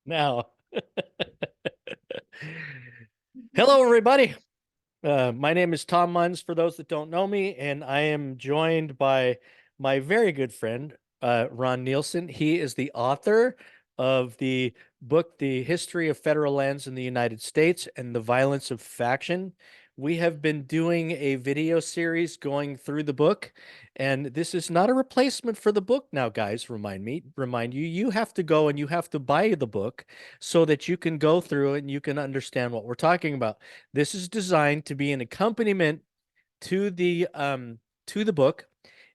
Now. Hello, everybody. My name is Tom Munns, for those that don't know me, and I am joined by my very good friend, Ron Nielsen. He is the author of the book, The History of Federal Lands in the United States and the Violence of Faction. We have been doing a video series going through the book, and this is not a replacement for the book now, guys. Remind you, you have to go and you have to buy the book so that you can go through it and you can understand what we're talking about. This is designed to be an accompaniment to the book,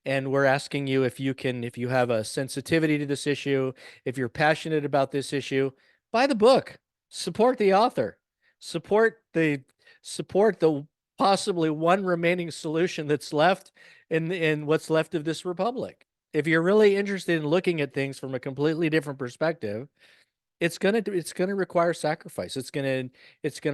and we're asking you if you have a sensitivity to this issue, if you're passionate about this issue, buy the book, support the author, support the possibly one remaining solution that's left in what's left of this republic. If you're really interested in looking at things from a completely different perspective, it's gonna require sacrifice. It's gonna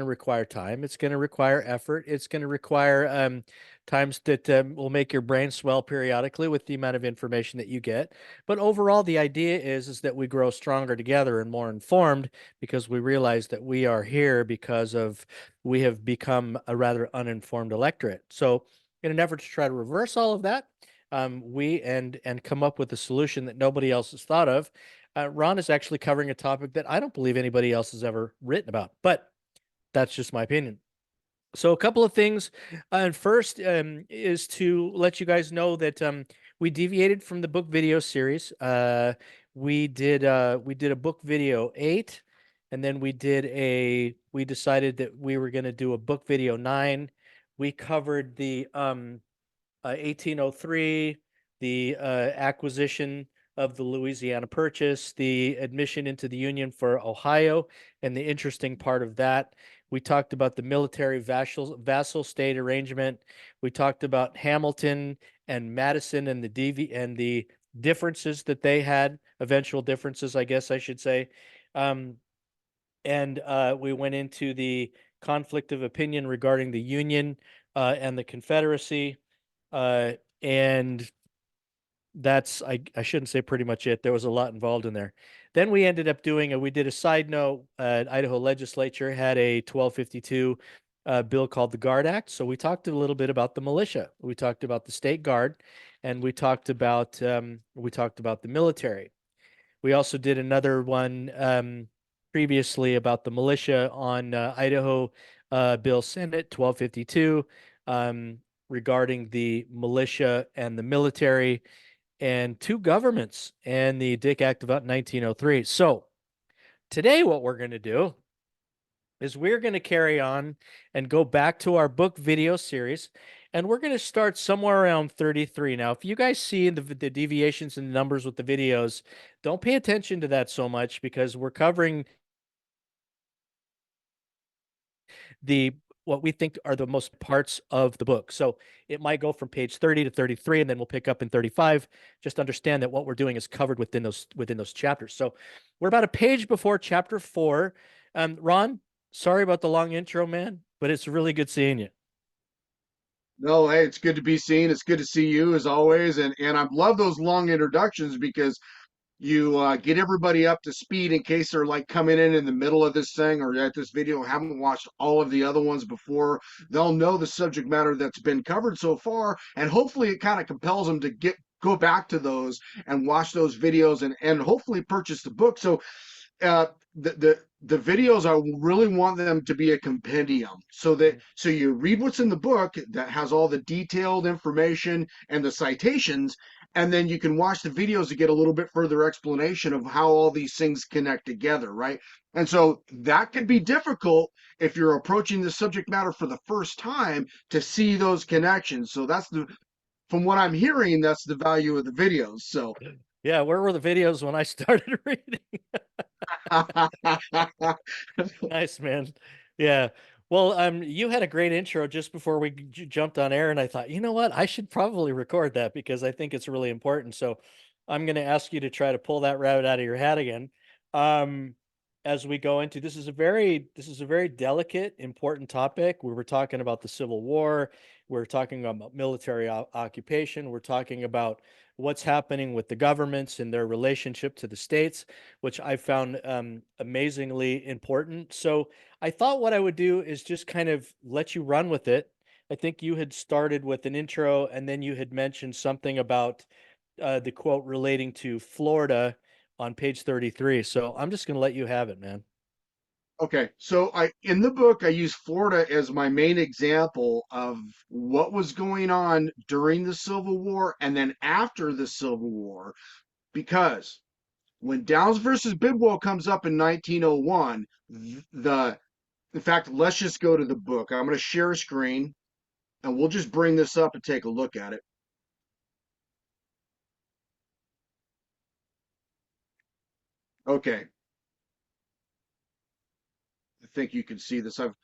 require time. It's gonna require effort. It's gonna require times that will make your brain swell periodically with the amount of information that you get. But overall, the idea is that we grow stronger together and more informed because we realize that we are here because of we have become a rather uninformed electorate. So, in an effort to try to reverse all of that, we and come up with a solution that nobody else has thought of. Ron is actually covering a topic that I don't believe anybody else has ever written about, but that's just my opinion. So, a couple of things. First, is to let you guys know that we deviated from the book video series. We did a book video 8, and then we decided that we were going to do a book video 9. We covered the 1803, the acquisition of the Louisiana Purchase, the admission into the Union for Ohio, and the interesting part of that. We talked about the military vassal state arrangement. We talked about Hamilton and Madison and the differences that they had, eventual differences, I guess I should say. Um, and we went into the conflict of opinion regarding the Union and the Confederacy. And that's I shouldn't say pretty much it. There was a lot involved in there. Then we ended up we did a side note. Idaho legislature had a 1252 bill called the Guard Act. So we talked a little bit about the militia. We talked about the state guard, and we talked about the military. We also did another one previously about the militia on Idaho Bill Senate 1252 regarding the militia and the military and two governments and the Dick Act of 1903. So today, what we're going to do is we're going to carry on and go back to our book video series. And we're going to start somewhere around 33. Now, if you guys see the deviations in the numbers with the videos, don't pay attention to that so much because we're covering the what we think are the most parts of the book. So it might go from page 30 to 33, and then we'll pick up in 35. Just understand that what we're doing is covered within those chapters. So we're about a page before chapter 4. Ron, sorry about the long intro, man, but it's really good seeing you. No, hey, it's good to be seen. It's good to see you as always. And I love those long introductions because you get everybody up to speed in case they're like coming in the middle of this thing or at this video, haven't watched all of the other ones before. They'll know the subject matter that's been covered so far, and hopefully it kind of compels them to go back to those and watch those videos and hopefully purchase the book. So uh, the videos, I really want them to be a compendium so you read what's in the book that has all the detailed information and the citations, and then you can watch the videos to get a little bit further explanation of how all these things connect together, right? And so that can be difficult if you're approaching the subject matter for the first time to see those connections. So from what I'm hearing, that's the value of the videos. So Yeah, where were the videos when I started reading? Nice, man. Yeah. Well, you had a great intro just before we jumped on air, and I thought, you know what? I should probably record that because I think it's really important. So I'm going to ask you to try to pull that rabbit out of your hat again. Um, as we go into this is a very delicate, important topic. We were talking about the Civil War. We're talking about military occupation. We're talking about what's happening with the governments and their relationship to the states, which I found amazingly important. So I thought what I would do is just kind of let you run with it. I think you had started with an intro, and then you had mentioned something about the quote relating to Florida on page 33. So I'm just going to let you have it, man. Okay, so I in the book I use Florida as my main example of what was going on during the Civil War and then after the Civil War, because when Downs versus Bidwell comes up in 1901, the in fact, let's just go to the book. I'm going to share a screen and we'll just bring this up and take a look at it. Okay, I think you can see this. I've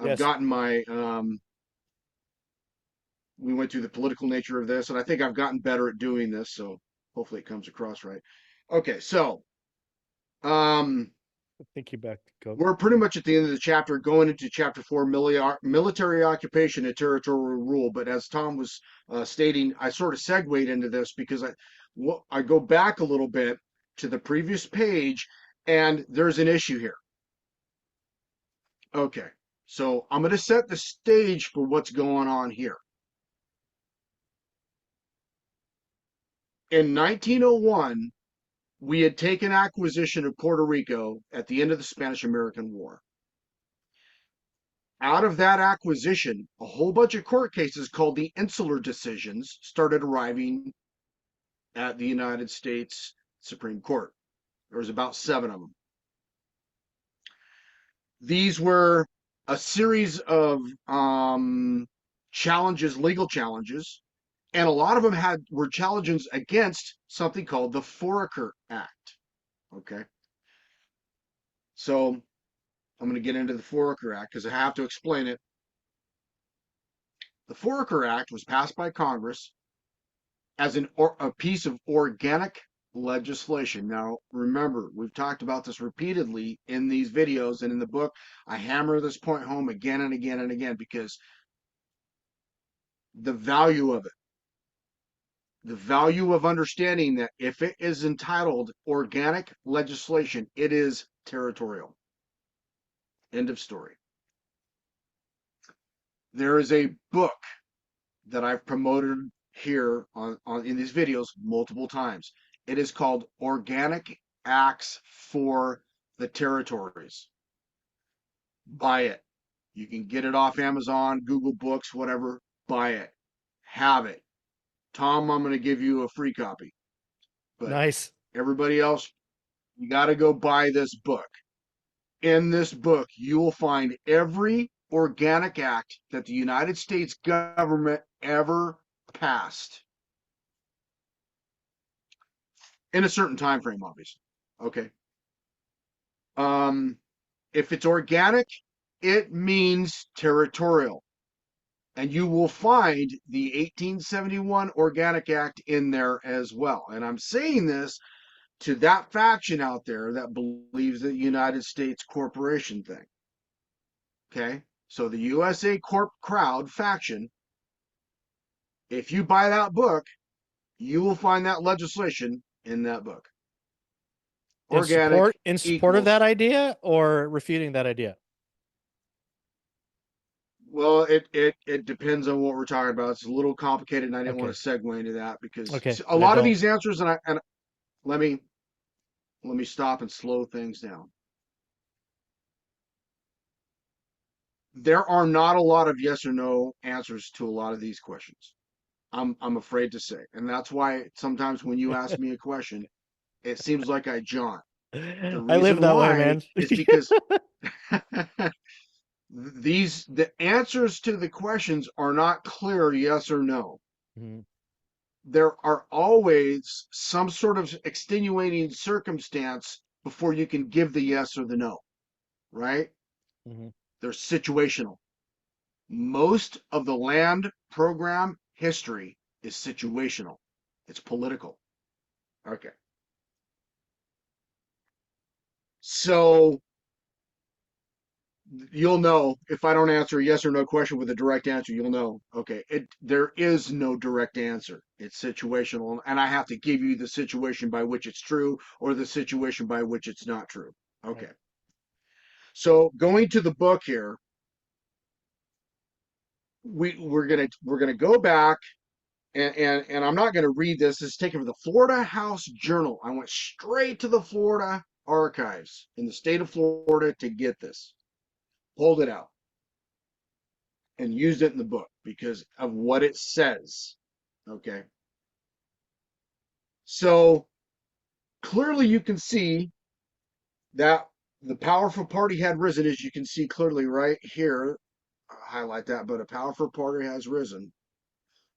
Yes. gotten my we went through the political nature of this, and I think I've gotten better at doing this, so hopefully it comes across right. Okay, so um, I think you back to go. we're pretty much at the end of the chapter, going into chapter four, military occupation and territorial rule. But as Tom was stating, I sort of segued into this because I go back a little bit to the previous page, and there's an issue here. Okay, so I'm going to set the stage for what's going on here. In 1901, we had taken acquisition of Puerto Rico at the end of the Spanish-American War. Out of that acquisition, a whole bunch of court cases called the insular decisions started arriving at the United States Supreme Court. There was about 7 of them. These were a series of challenges, legal challenges, and a lot of them were challenges against something called the Foraker Act. Okay, so I'm going to get into the Foraker Act because I have to explain it. The Foraker Act was passed by Congress as a piece of organic legislation. Now, remember, we've talked about this repeatedly in these videos and in the book. I hammer this point home again and again and again because the value of it, the value of understanding that if it is entitled organic legislation, it is territorial. End of story. There is a book that I've promoted here in these videos multiple times. It is called Organic Acts for the Territories. Buy it. You can get it off Amazon, Google Books, whatever. Buy it. Have it. Tom, I'm going to give you a free copy. But Nice. everybody else, you got to go buy this book. In this book, you will find every organic act that the United States government ever passed in a certain time frame, obviously. Okay. Um, if it's organic, it means territorial. And you will find the 1871 Organic Act in there as well. And I'm saying this to that faction out there that believes the United States corporation thing. Okay. So the USA Corp crowd faction, if you buy that book, you will find that legislation in that book. In Organic support of equals, that idea or refuting that idea? well, it depends on what we're talking about. It's a little complicated, and I didn't want Okay. to segue into that because Okay. a Then lot of don't. these answers, and let me stop and slow things down. There are not a lot of yes or no answers to a lot of these questions. I'm afraid to say, and that's why sometimes when you ask me a question, it seems like I jaunt. The I live reason that way, why man. is because the answers to the questions are not clear yes or no. Mhm, There are always some sort of extenuating circumstance before you can give the yes or the no, right? mhm. They're situational. Most of the land program history is situational. It's political. Okay. So you'll know if I don't answer a yes or no question with a direct answer, you'll know. Okay, there is no direct answer. It's situational, and I have to give you the situation by which it's true or the situation by which it's not true. Right. Okay. So going to the book here, we're gonna go back and I'm not gonna read this. This is taken from the Florida House Journal. I went straight to the Florida archives in the state of Florida to get this. Pulled it out and used it in the book because of what it says. Okay. So clearly you can see that the powerful party had risen, as you can see clearly right here. I'll highlight that, but a powerful party has risen,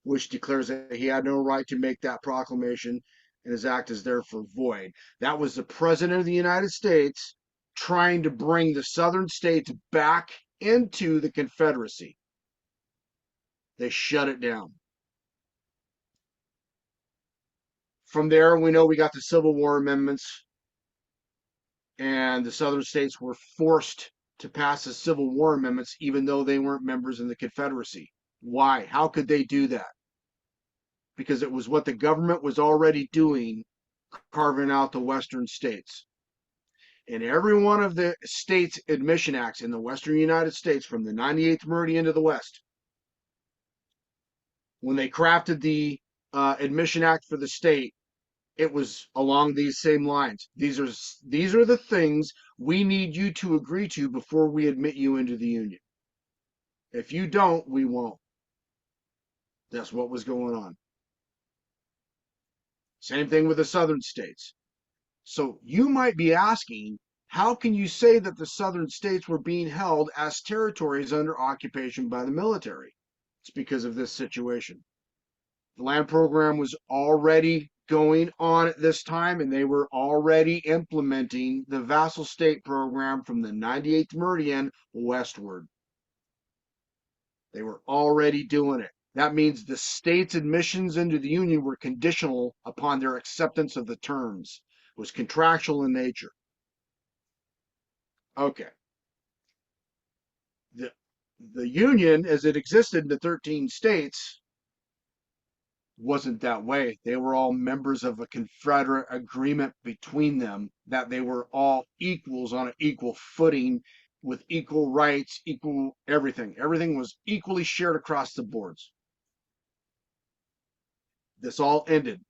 which declares that he had no right to make that proclamation and his act is therefore void. That was the President of the United States trying to bring the southern states back into the Confederacy. They shut it down. From there, we know we got the Civil War amendments, and the southern states were forced to pass the Civil War amendments, even though they weren't members in the Confederacy. Why? How could they do that? Because it was what the government was already doing, carving out the western states. In every one of the states' admission acts in the western United States, from the 98th meridian to the west, when they crafted the admission act for the state, it was along these same lines. These are the things we need you to agree to before we admit you into the union. If you don't, we won't. That's what was going on. Same thing with the southern states. So you might be asking, how can you say that the southern states were being held as territories under occupation by the military? It's because of this situation. The land program was already going on at this time, and they were already implementing the vassal state program from the 98th meridian westward. They were already doing it. That means the state's admissions into the union were conditional upon their acceptance of the terms. It was contractual in nature. Okay. The, the union, as it existed in the 13 states, wasn't that way. They were all members of a Confederate agreement between them that they were all equals on an equal footing with equal rights, equal everything. Everything was equally shared across the boards. This all ended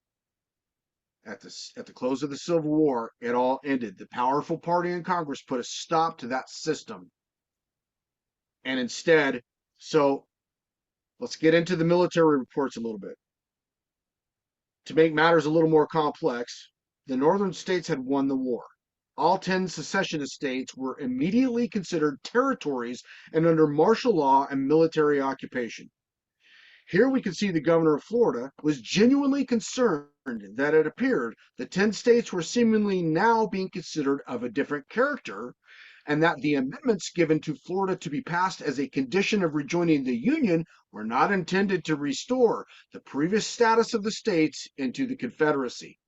at the close of the Civil War. It all ended. The powerful party in Congress put a stop to that system. And instead, so let's get into the military reports a little bit. To make matters a little more complex, the northern states had won the war. All 10 secessionist states were immediately considered territories and under martial law and military occupation. Here we can see the governor of Florida was genuinely concerned that it appeared the 10 states were seemingly now being considered of a different character, and that the amendments given to Florida to be passed as a condition of rejoining the Union were not intended to restore the previous status of the states into the Confederacy.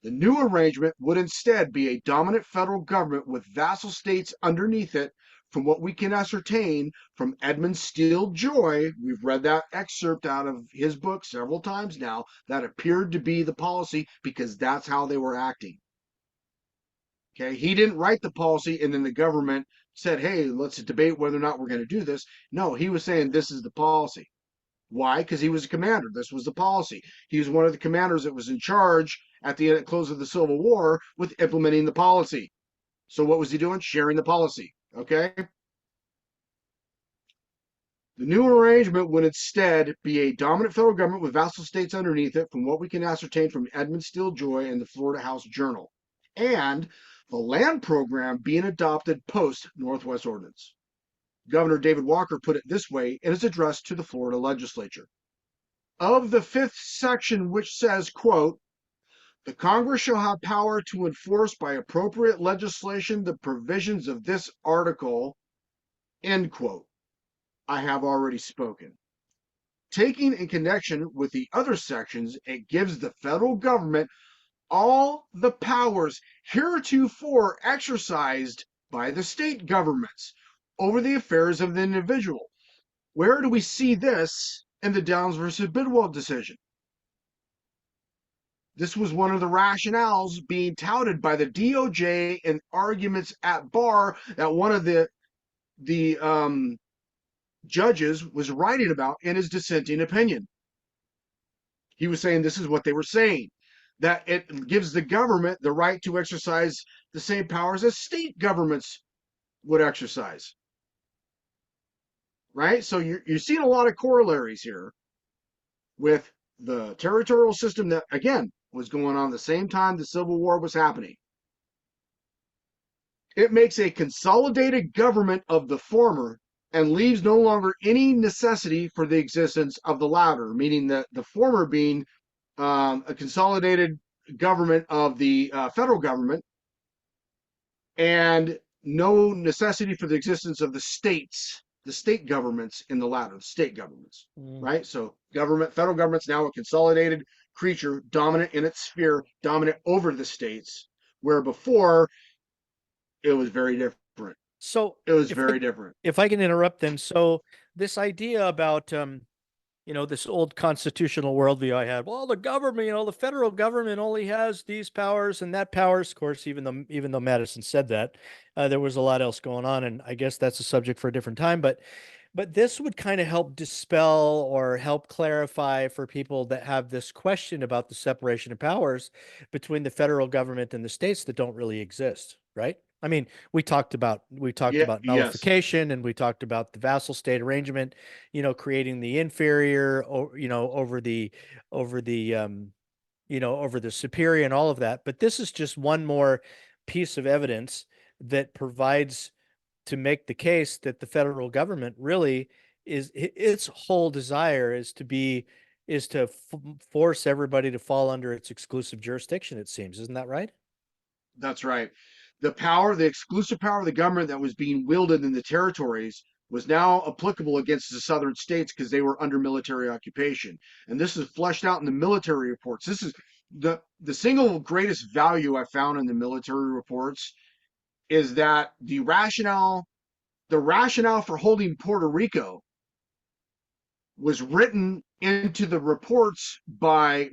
The new arrangement would instead be a dominant federal government with vassal states underneath it. From what we can ascertain from Edmund Steele Joy, we've read that excerpt out of his book several times now, that appeared to be the policy because that's how they were acting. Okay, he didn't write the policy and then the government said, hey, let's debate whether or not we're going to do this. No, he was saying this is the policy. Why? Because he was a commander. This was the policy. He was one of the commanders that was in charge at the close of the Civil War with implementing the policy. So what was he doing? Sharing the policy. Okay. The new arrangement would instead be a dominant federal government with vassal states underneath it, from what we can ascertain from Edmund Steele Joy and the Florida House Journal, and the land program being adopted post Northwest Ordinance. Governor David Walker put it this way in his address to the Florida legislature. Of the fifth section, which says, quote, the Congress shall have power to enforce by appropriate legislation the provisions of this article, end quote. I have already spoken. Taking in connection with the other sections, it gives the federal government all the powers heretofore exercised by the state governments over the affairs of the individual. Where do we see this in the Downs versus Bidwell decision? This was one of the rationales being touted by the DOJ in arguments at bar that one of the judges was writing about in his dissenting opinion. He was saying this is what they were saying, that it gives the government the right to exercise the same powers as state governments would exercise. Right? So you're seeing a lot of corollaries here with the territorial system that, again, was going on the same time the Civil War was happening. It makes a consolidated government of the former and leaves no longer any necessity for the existence of the latter, meaning that the former being a consolidated government of the federal government and no necessity for the existence of the states, the state governments in the latter, the state governments, right? So federal government's now a consolidated creature, dominant in its sphere, dominant over the states, where before it was very different. So It was very different. if I can interrupt then, so this idea about this old constitutional worldview I had, well, the government, the federal government only has these powers and that powers. Of course, even though Madison said that, there was a lot else going on, and I guess that's a subject for a different time. But this would kind of help dispel or help clarify for people that have this question about the separation of powers between the federal government and the states that don't really exist, right? I mean, Yeah, we talked about yes, nullification, and we talked about the vassal state arrangement, creating the inferior, over the over the superior and all of that. But this is just one more piece of evidence that provides to make the case that the federal government really its whole desire is to force everybody to fall under its exclusive jurisdiction, it seems. Isn't that right? that's right. The exclusive power of the government that was being wielded in the territories was now applicable against the southern states because they were under military occupation. And this is fleshed out in the military reports. This is the single greatest value I found in the military reports is that the rationale for holding Puerto Rico was written into the reports by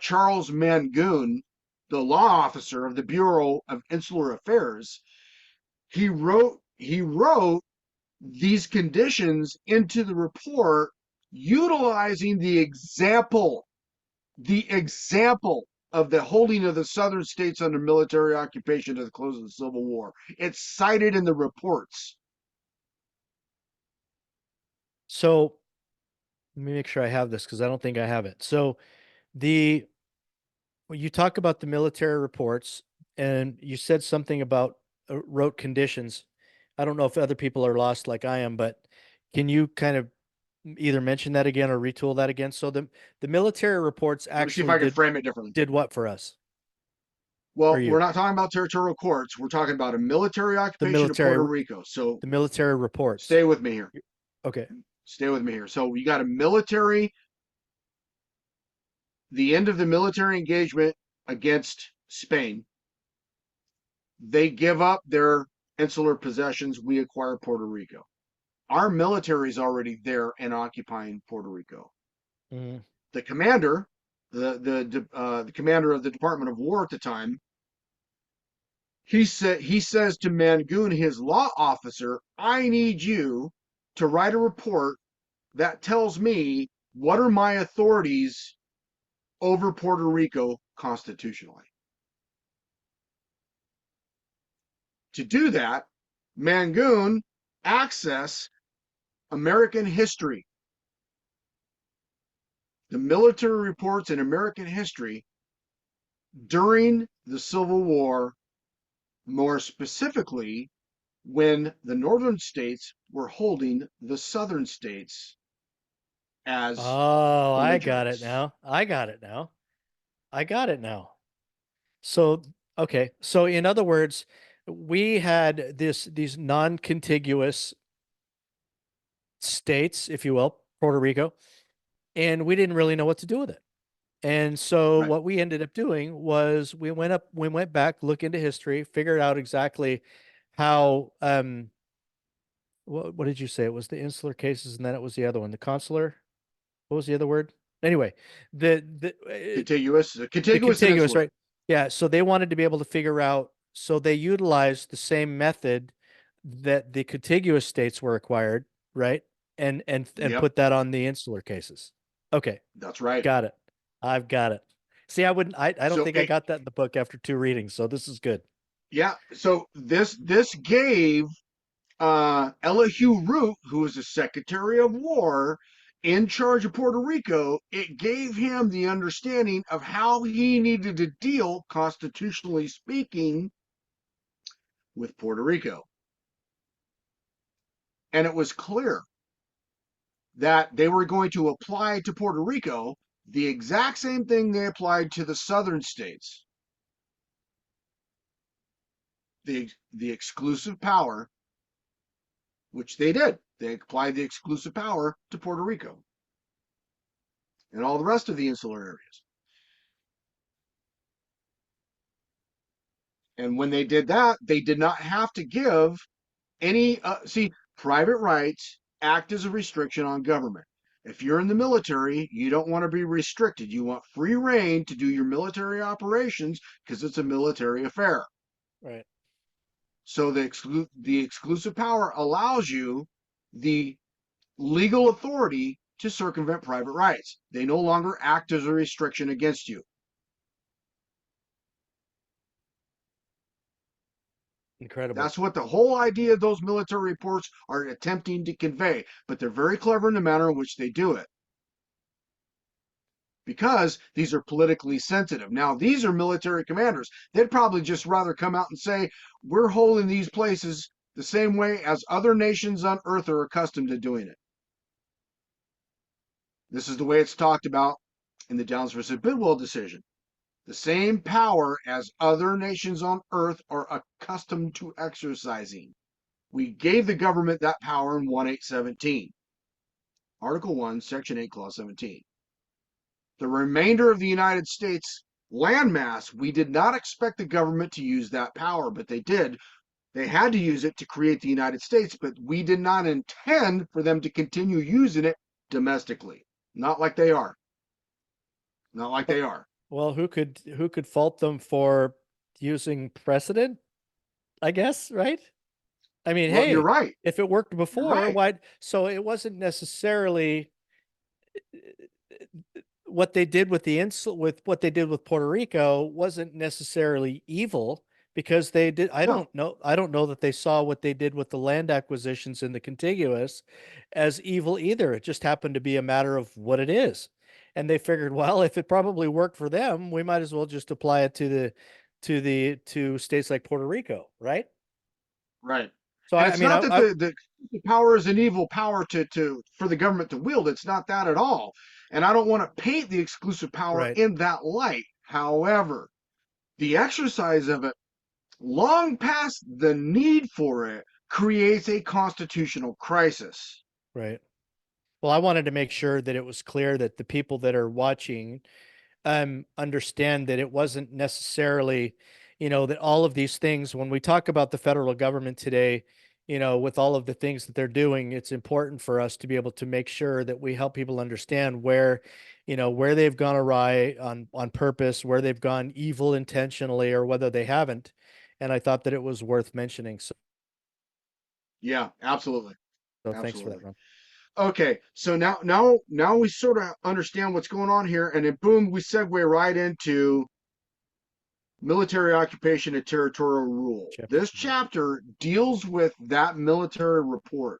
Charles Mangoon, the law officer of the Bureau of Insular Affairs. He wrote these conditions into the report utilizing the example of the holding of the southern states under military occupation at the close of the Civil War. It's cited in the reports. So let me make sure I have this because I don't think I have it. So the when you talk about the military reports, and you said something about wrote conditions. I don't know if other people are lost like I am, but can you kind of either mention that again or retool that again? So the military reports Let me see if actually I can did frame it differently. did what for us, for Well, you? we're not talking about territorial courts. We're talking about a military The occupation of Puerto military Rico. So the military reports. stay with me here. Okay. Stay with me here. So we got the end of the military engagement against Spain. They give up their insular possessions. We acquire Puerto Rico. Our military is already there and occupying Puerto Rico. Mhm. The commander, the commander of the Department of War at the time, he says to Mangoon, his law officer, I need you to write a report that tells me what are my authorities over Puerto Rico constitutionally. To do that, Mangoon access American history, the military reports in American history during the Civil War, more specifically when the northern states were holding the southern states as Oh, I got it belligerents. now. I got it now. I got it now. So, okay. So in other words, we had these non-contiguous states, if you will, Puerto Rico, and we didn't really know what to do with it. And so Right. what we ended up doing was we went back, look into history, figured out exactly how what did you say? It was the insular cases, and then it was the other one, the consular. What was the other word? Anyway, the Contiguous and contiguous, insular. right? Yeah, so they wanted to be able to figure out, so they utilized the same method that the contiguous states were acquired, right? And Yep, put that on the insular cases. Okay, that's right. got it. I've got it. See, I don't So think I got that in the book after two readings, so this is good. yeah, so this gave Elihu Root, who was the Secretary of War in charge of Puerto Rico, it gave him the understanding of how he needed to deal, constitutionally speaking, with Puerto Rico. And it was clear that they were going to apply to Puerto Rico the exact same thing they applied to the southern states, the exclusive power, which they did. They applied the exclusive power to Puerto Rico and all the rest of the insular areas. And when they did that, they did not have to give any, see, private rights act as a restriction on government. If you're in the military, you don't want to be restricted. You want free reign to do your military operations because it's a military affair. Right. So the exclusive power allows you the legal authority to circumvent private rights. They no longer act as a restriction against you. Incredible. That's what the whole idea of those military reports are attempting to convey, but they're very clever in the manner in which they do it because these are politically sensitive. Now, these are military commanders. They'd probably just rather come out and say, we're holding these places the same way as other nations on earth are accustomed to doing it. This is the way it's talked about in the Downs versus Bidwell decision. The same power as other nations on earth are accustomed to exercising. We gave the government that power in 1817, Article 1, Section 8, Clause 17. The remainder of the United States landmass, we did not expect the government to use that power, but they did. They had to use it to create the United States, but we did not intend for them to continue using it domestically. Not like they are. Not like they are. Well, who could fault them for using precedent, I guess, right? I mean, Well, you're hey, right. if it worked You're before, right. why? So it wasn't necessarily what they did with with what they did with Puerto Rico wasn't necessarily evil because they did. No, I don't know that they saw what they did with the land acquisitions in the contiguous as evil either. It just happened to be a matter of what it is. And they figured, well, if it probably worked for them, we might as well just apply it to to states like Puerto Rico, right? right. So And I it's mean, not that the power is an evil power to for the government to wield. It's not that at all. And I don't want to paint the exclusive power right, in that light. However, the exercise of it long past the need for it creates a constitutional crisis. right. Well, I wanted to make sure that it was clear that the people that are watching understand that it wasn't necessarily, that all of these things, when we talk about the federal government today, with all of the things that they're doing, it's important for us to be able to make sure that we help people understand where, where they've gone awry on purpose, where they've gone evil intentionally, or whether they haven't. And I thought that it was worth mentioning. Yeah, absolutely. So thanks for that, Absolutely. Ron. Okay, so now we sort of understand what's going on here, and then boom, we segue right into military occupation and territorial rule. Chapter This 4. chapter deals with that military report.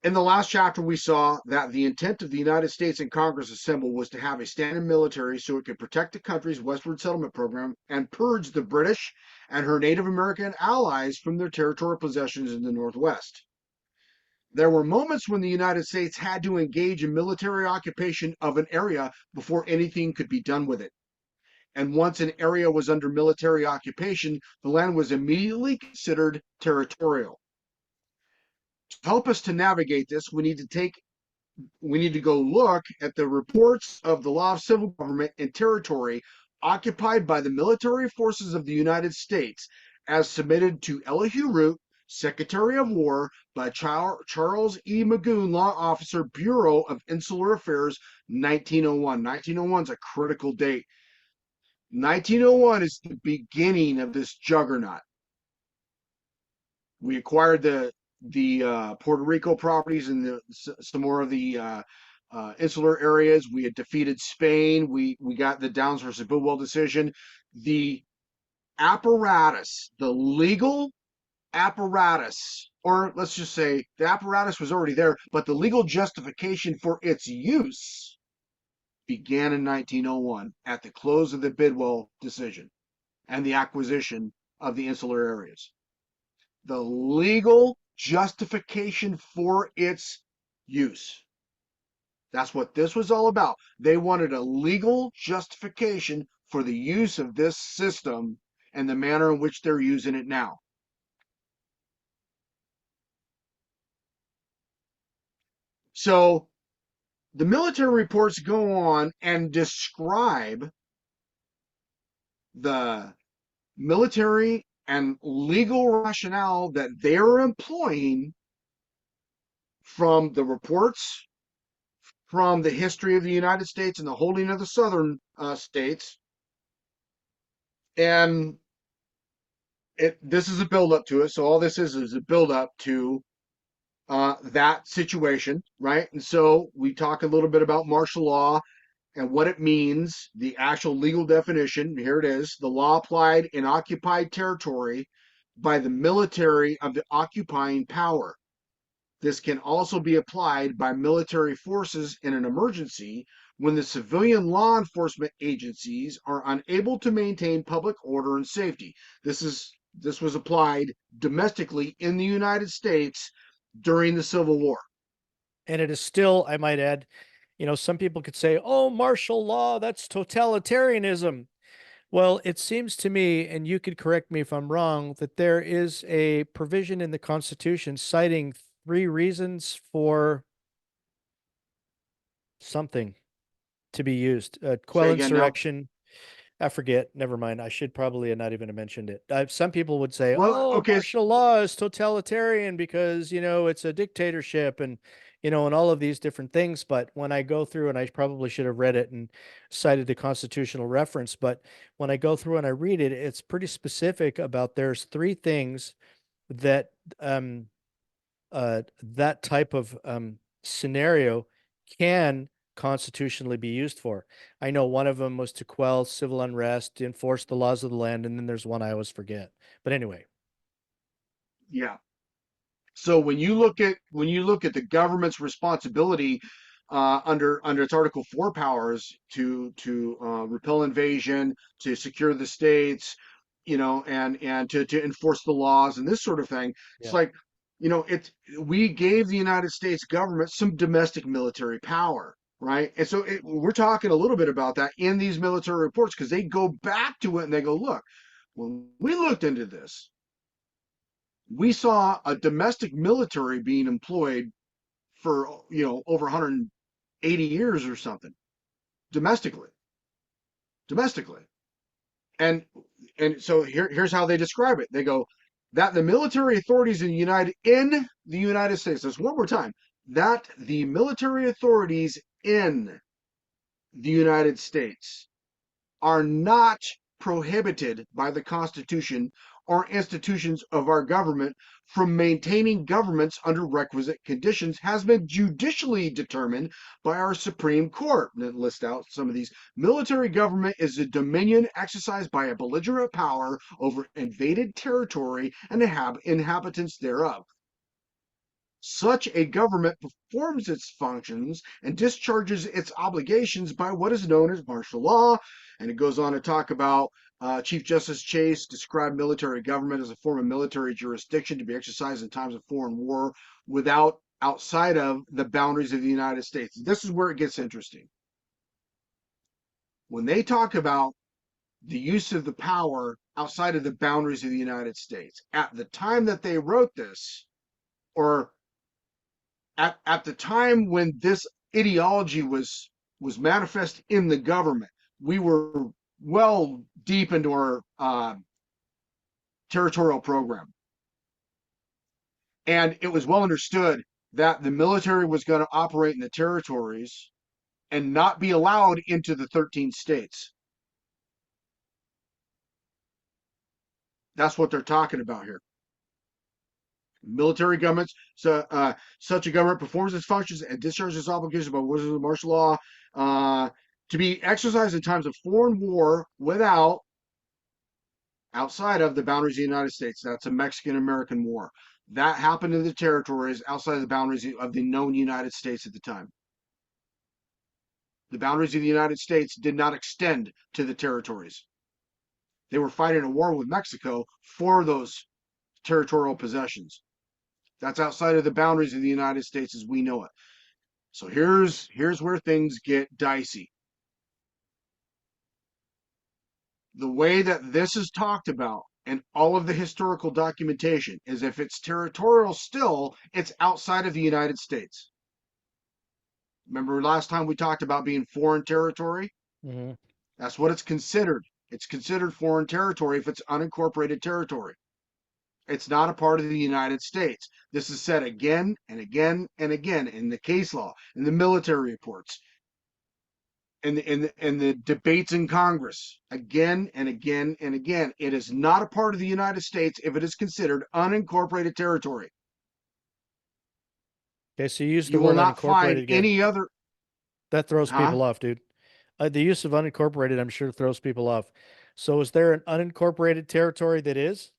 In the last chapter, we saw that the intent of the United States and Congress assembled was to have a standing military so it could protect the country's westward settlement program and purge the British and her Native American allies from their territorial possessions in the Northwest. There were moments when the United States had to engage in military occupation of an area before anything could be done with it. And once an area was under military occupation, the land was immediately considered territorial. To help us to navigate this, we need to take we need to go look at the reports of the law of civil government in territory occupied by the military forces of the United States as submitted to Elihu Root, Secretary of War, by Charles E. Magoon, Law Officer, Bureau of Insular Affairs, 1901. 1901 is a critical date. 1901 is the beginning of this juggernaut. We acquired the Puerto Rico properties and some more of the insular areas. We had defeated Spain. We got the Downs versus Bidwell decision. The apparatus, the legal apparatus, or let's just say the apparatus was already there, but the legal justification for its use began in 1901 at the close of the Bidwell decision and the acquisition of the insular areas. The legal justification for its use. That's what this was all about. They wanted a legal justification for the use of this system and the manner in which they're using it now. So the military reports go on and describe the military and legal rationale that they're employing from the reports from the history of the United States and the holding of the southern states. And this is a buildup to it. So all this is a buildup to that situation, right? And so we talk a little bit about martial law and what it means, the actual legal definition. Here it is: the law applied in occupied territory by the military of the occupying power. This can also be applied by military forces in an emergency when the civilian law enforcement agencies are unable to maintain public order and safety. This was applied domestically in the United States during the Civil War. And it is still, I might add, some people could say, oh, martial law, that's totalitarianism. Well, it seems to me, and you could correct me if I'm wrong, that there is a provision in the Constitution citing 3 reasons for something to be used. Quell Say again now. insurrection. I forget. Never mind. I should probably not even have mentioned it. Some people would say, Well, "Oh, okay, martial law is totalitarian because it's a dictatorship and and all of these different things." But when I go through, and I probably should have read it and cited the constitutional reference, but when I go through and I read it, it's pretty specific about there's 3 things that that type of scenario can constitutionally be used for. I know one of them was to quell civil unrest, to enforce the laws of the land, and then there's one I always forget. But anyway, yeah. So when you look at the government's responsibility under its Article 4 powers to repel invasion, to secure the states, and to enforce the laws and this sort of thing, it's yeah. like, it's we gave the United States government some domestic military power, right? And so we're talking a little bit about that in these military reports because they go back to it and they go, look, when we looked into this, we saw a domestic military being employed for over 180 years or something domestically, and so here's how they describe it. They go that the military authorities in the United States. This one more time. That the military authorities in the United States are not prohibited by the Constitution or institutions of our government from maintaining governments under requisite conditions has been judicially determined by our Supreme Court. And then list out some of these. Military government is a dominion exercised by a belligerent power over invaded territory and inhabitants thereof. Such a government performs its functions and discharges its obligations by what is known as martial law. And it goes on to talk about Chief Justice Chase described military government as a form of military jurisdiction to be exercised in times of foreign war outside of the boundaries of the United States. This is where it gets interesting. When they talk about the use of the power outside of the boundaries of the United States, at the time that they wrote this, or at the time when this ideology was manifest in the government, we were well deep into our territorial program, and it was well understood that the military was going to operate in the territories and not be allowed into the 13 states. That's what they're talking about here. Military governments, such a government performs its functions and discharges its obligations by wisdom of martial law, uh, to be exercised in times of foreign war without, outside of the boundaries of the United States. That's a Mexican American War. That happened in the territories outside of the boundaries of the known United States at the time. The boundaries of the United States did not extend to the territories. They were fighting a war with Mexico for those territorial possessions. That's outside of the boundaries of the United States as we know it. So here's where things get dicey. The way that this is talked about and all of the historical documentation is if it's territorial still, it's outside of the United States. Remember last time we talked about being foreign territory? Mm-hmm. That's what it's considered. It's considered foreign territory if it's unincorporated territory. It's not a part of the United States. This is said again and again and again in the case law, in the military reports, in the debates in Congress, again and again and again. It is not a part of the United States if it is considered unincorporated territory. Okay, so you use the You will word not unincorporated find again. any other, That throws huh? people off, dude. The use of unincorporated, I'm sure, throws people off. So is there an unincorporated territory that is?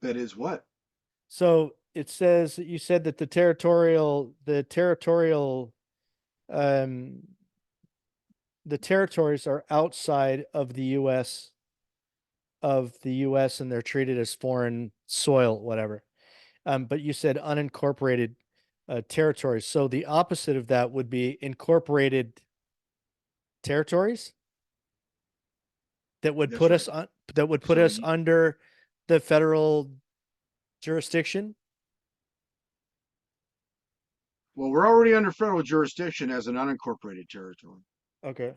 That is what? So it says you said that um the territories are outside of the US and they're treated as foreign soil, whatever. But you said unincorporated territories. So the opposite of that would be incorporated territories that would That's put us right. on So under the federal jurisdiction. well, we're already under federal jurisdiction as an unincorporated territory. Okay.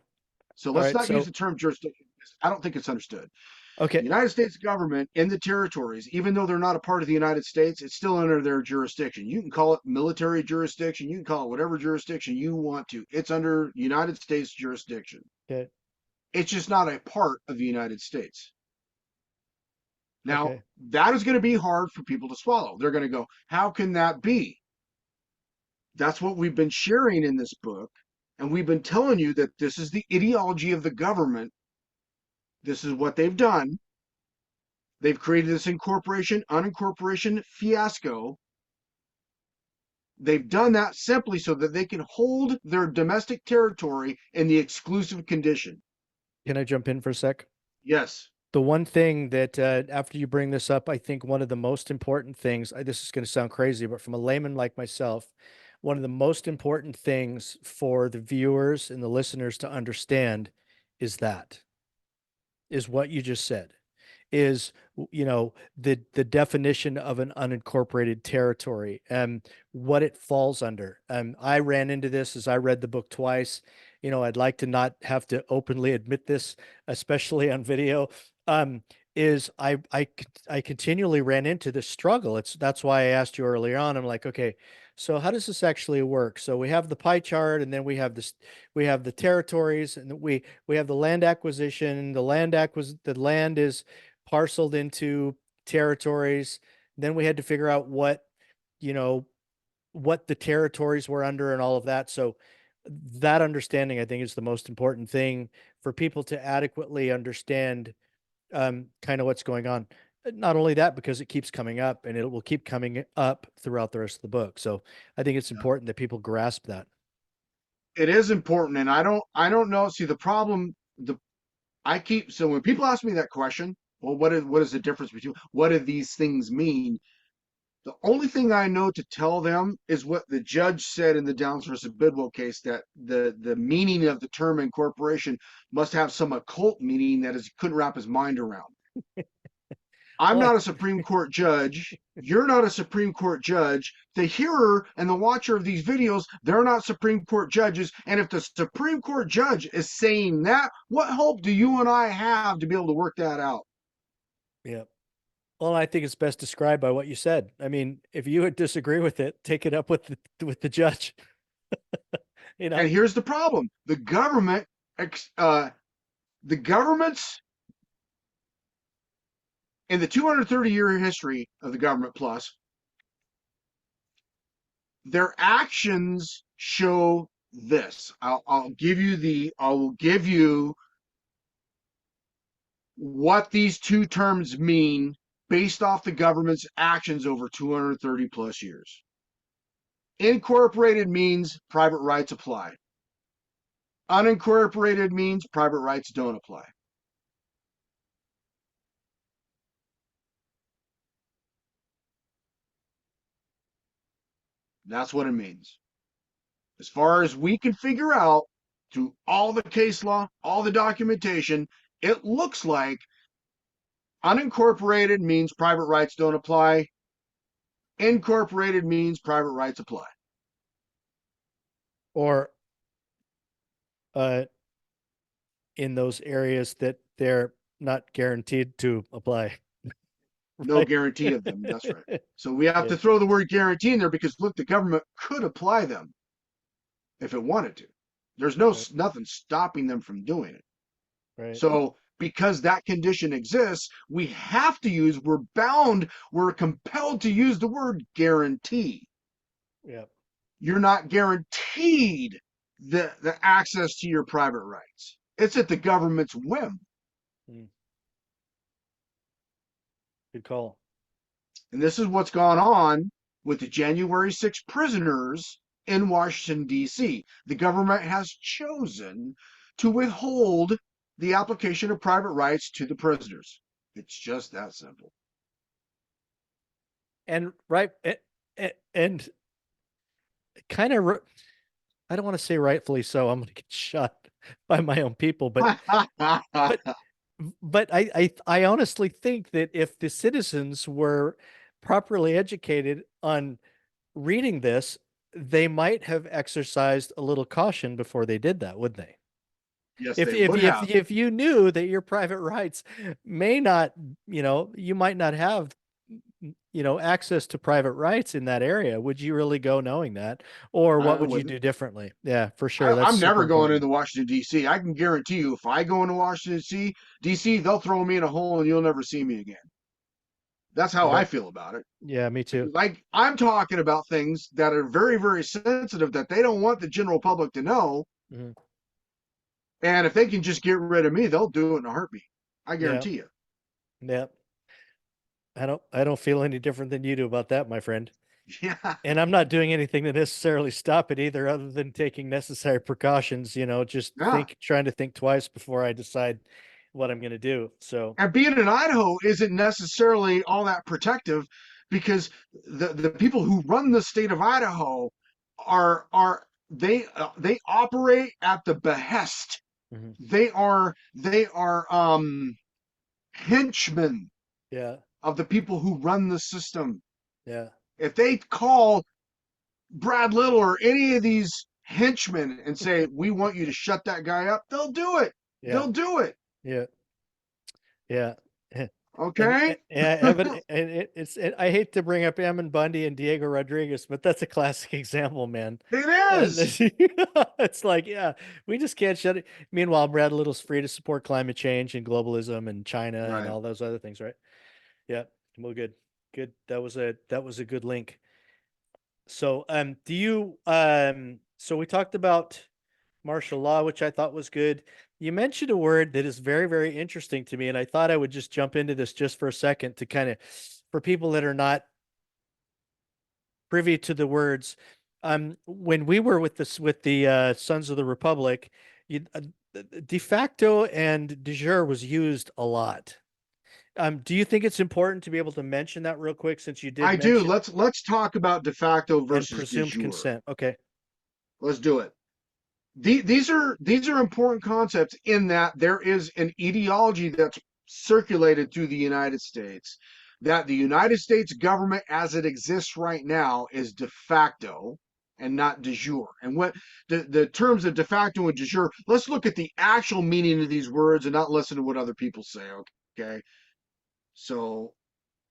So All let's right. not use So the term jurisdiction. I don't think it's understood. The okay. United States government in the territories, even though they're not a part of the United States, it's still under their jurisdiction. You can call it military jurisdiction, you can call it whatever jurisdiction you want to. It's under United States jurisdiction. Okay. It's just not a part of the United States. Now, Okay. that is going to be hard for people to swallow. They're going to go, how can that be? That's what we've been sharing in this book. And we've been telling you that this is the ideology of the government. This is what they've done. They've created this incorporation, unincorporation fiasco. They've done that simply so that they can hold their domestic territory in the exclusive condition. Can I jump in for a sec? Yes. The one thing that after you bring this up, I think one of the most important things, this is going to sound crazy, but from a layman like myself, one of the most important things for the viewers and the listeners to understand is what you just said is the definition of an unincorporated territory and what it falls under. I ran into this as I read the book twice. I'd like to not have to openly admit this, especially on video. Um, is I continually ran into this struggle. That's why I asked you earlier on. I'm like, okay, so how does this actually work? So we have the pie chart, and then we have the territories, and we have the land acquisition. The land is parceled into territories. Then we had to figure out you know, what the territories were under and all of that. So that understanding, I think, is the most important thing for people to adequately understand kind of what's going on. Not only that, because it keeps coming up and it will keep coming up throughout the rest of the book. So I think it's important that people grasp that. It is important. And I don't know. See, the problem, so when people ask me that question, well, what is the difference between what do these things mean? The only thing I know to tell them is what the judge said in the Downs versus Bidwell case, that the meaning of the term incorporation must have some occult meaning that he couldn't wrap his mind around. I'm Well, not a Supreme Court judge. You're not a Supreme Court judge. The hearer and the watcher of these videos, they're not Supreme Court judges. And if the Supreme Court judge is saying that, what hope do you and I have to be able to work that out? yeah. Well, I think it's best described by what you said. I mean, if you would disagree with it, take it up with the judge. You know, And here's the problem: the government's in the 230-year history of the government plus, their actions show this. I'll give you what these two terms mean based off the government's actions over 230 plus years. Incorporated means private rights apply. Unincorporated means private rights don't apply. That's what it means. As far as we can figure out through all the case law, all the documentation, it looks like unincorporated means private rights don't apply. Incorporated means private rights apply. or uh, in those areas that they're not guaranteed to apply. No Right? guarantee of them. That's right. So we have Yeah, to throw the word guarantee in there because look, the government could apply them if it wanted to. There's right, nothing stopping them from doing it. right. So because that condition exists, we have to use, we're compelled to use the word guarantee. Yeah. You're not guaranteed the access to your private rights. It's at the government's whim. Mm, good call. And this is what's gone on with the January 6 prisoners in Washington, D.C. The government has chosen to withhold the application of private rights to the prisoners. It's just that simple. And right, and kind of, I don't want to say rightfully so. I'm going to get shot by my own people, but but I honestly think that if the citizens were properly educated on reading this, they might have exercised a little caution before they did that, wouldn't they? Yes, If they if would if have. if you knew that your private rights may not, you might not have, access to private rights in that area, would you really go knowing that? Or what I would you wouldn't. do differently? Yeah, for sure. That's I'm super never going important. into Washington, D.C. I can guarantee you, if I go into Washington, D.C., they'll throw me in a hole and you'll never see me again. That's how I Right. feel about it. Yeah, me too. Because I'm talking about things that are very, very sensitive that they don't want the general public to know. Mhm. And if they can just get rid of me, they'll do it in a heartbeat. I Yeah. guarantee you. Yeah. I don't feel any different than you do about that, my friend. Yeah. And I'm not doing anything to necessarily stop it either, other than taking necessary precautions, just Yeah. trying to think twice before I decide what I'm going to do. So, And being in Idaho isn't necessarily all that protective because the people who run the state of Idaho they operate at the behest. mhm. They are henchmen Yeah, of the people who run the system. yeah, If they call Brad Little or any of these henchmen and say, "We want you to shut that guy up," they'll do it. yeah, They'll do it. yeah, yeah. And Okay? yeah, Evan, and I hate to bring up Emin Bundy and Diego Rodriguez, but that's a classic example, man. It is. It's like, yeah, we just can't shut it. Meanwhile, Brad Little's free to support climate change and globalism and China and Right. all those other things, right? Yeah. Well, good. Good. That was a good link. So, so we talked about martial law, which I thought was good. You mentioned a word that is very, very interesting to me, and I thought I would just jump into this just for a second to kind of, for people that are not privy to the words. When we were with the Sons of the Republic, de facto and de jure was used a lot. Do you think it's important to be able to mention that real quick, since you did I do. mention Let's talk about de facto and versus de presumed jure. consent? Okay. Let's do it. These are important concepts in that there is an ideology that's circulated through the United States that the United States government as it exists right now is de facto and not de jure. And what the terms of de facto and de jure, let's look at the actual meaning of these words and not listen to what other people say. Okay. So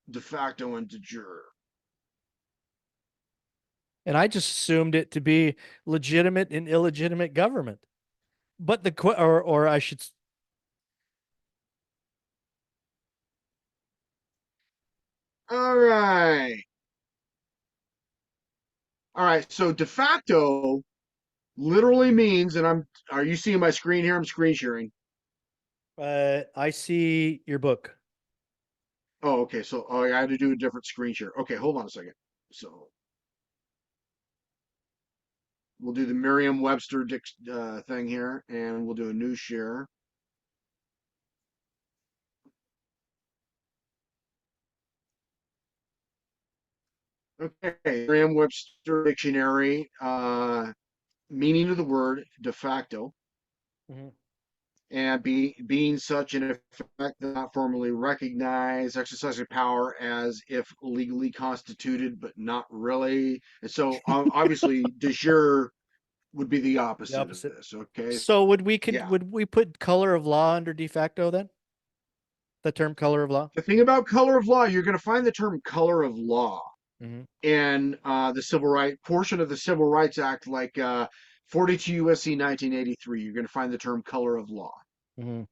de facto and de jure. And I just assumed it to be legitimate and illegitimate government. But or I should, All right. All right. So de facto literally means, and are you seeing my screen here? I'm screen sharing. I see your book. Oh, okay. So I had to do a different screen share. Okay, hold on a second. So we'll do the Merriam-Webster thing here, and we'll do a new share. Okay, Merriam-Webster dictionary, meaning of the word de facto, Mhm. and being such an effect not formally recognized, exercising power as if legally constituted, but not really. And so obviously, de jure would be the The opposite of opposite. this. Okay, So yeah. would we put color of law under de facto then? The term color of law? The thing about color of law, you're going to find the term color of law Hmm. in the civil right portion of the Civil Rights Act, like 42 USC 1983. You're going to find the term color of law. Hmm.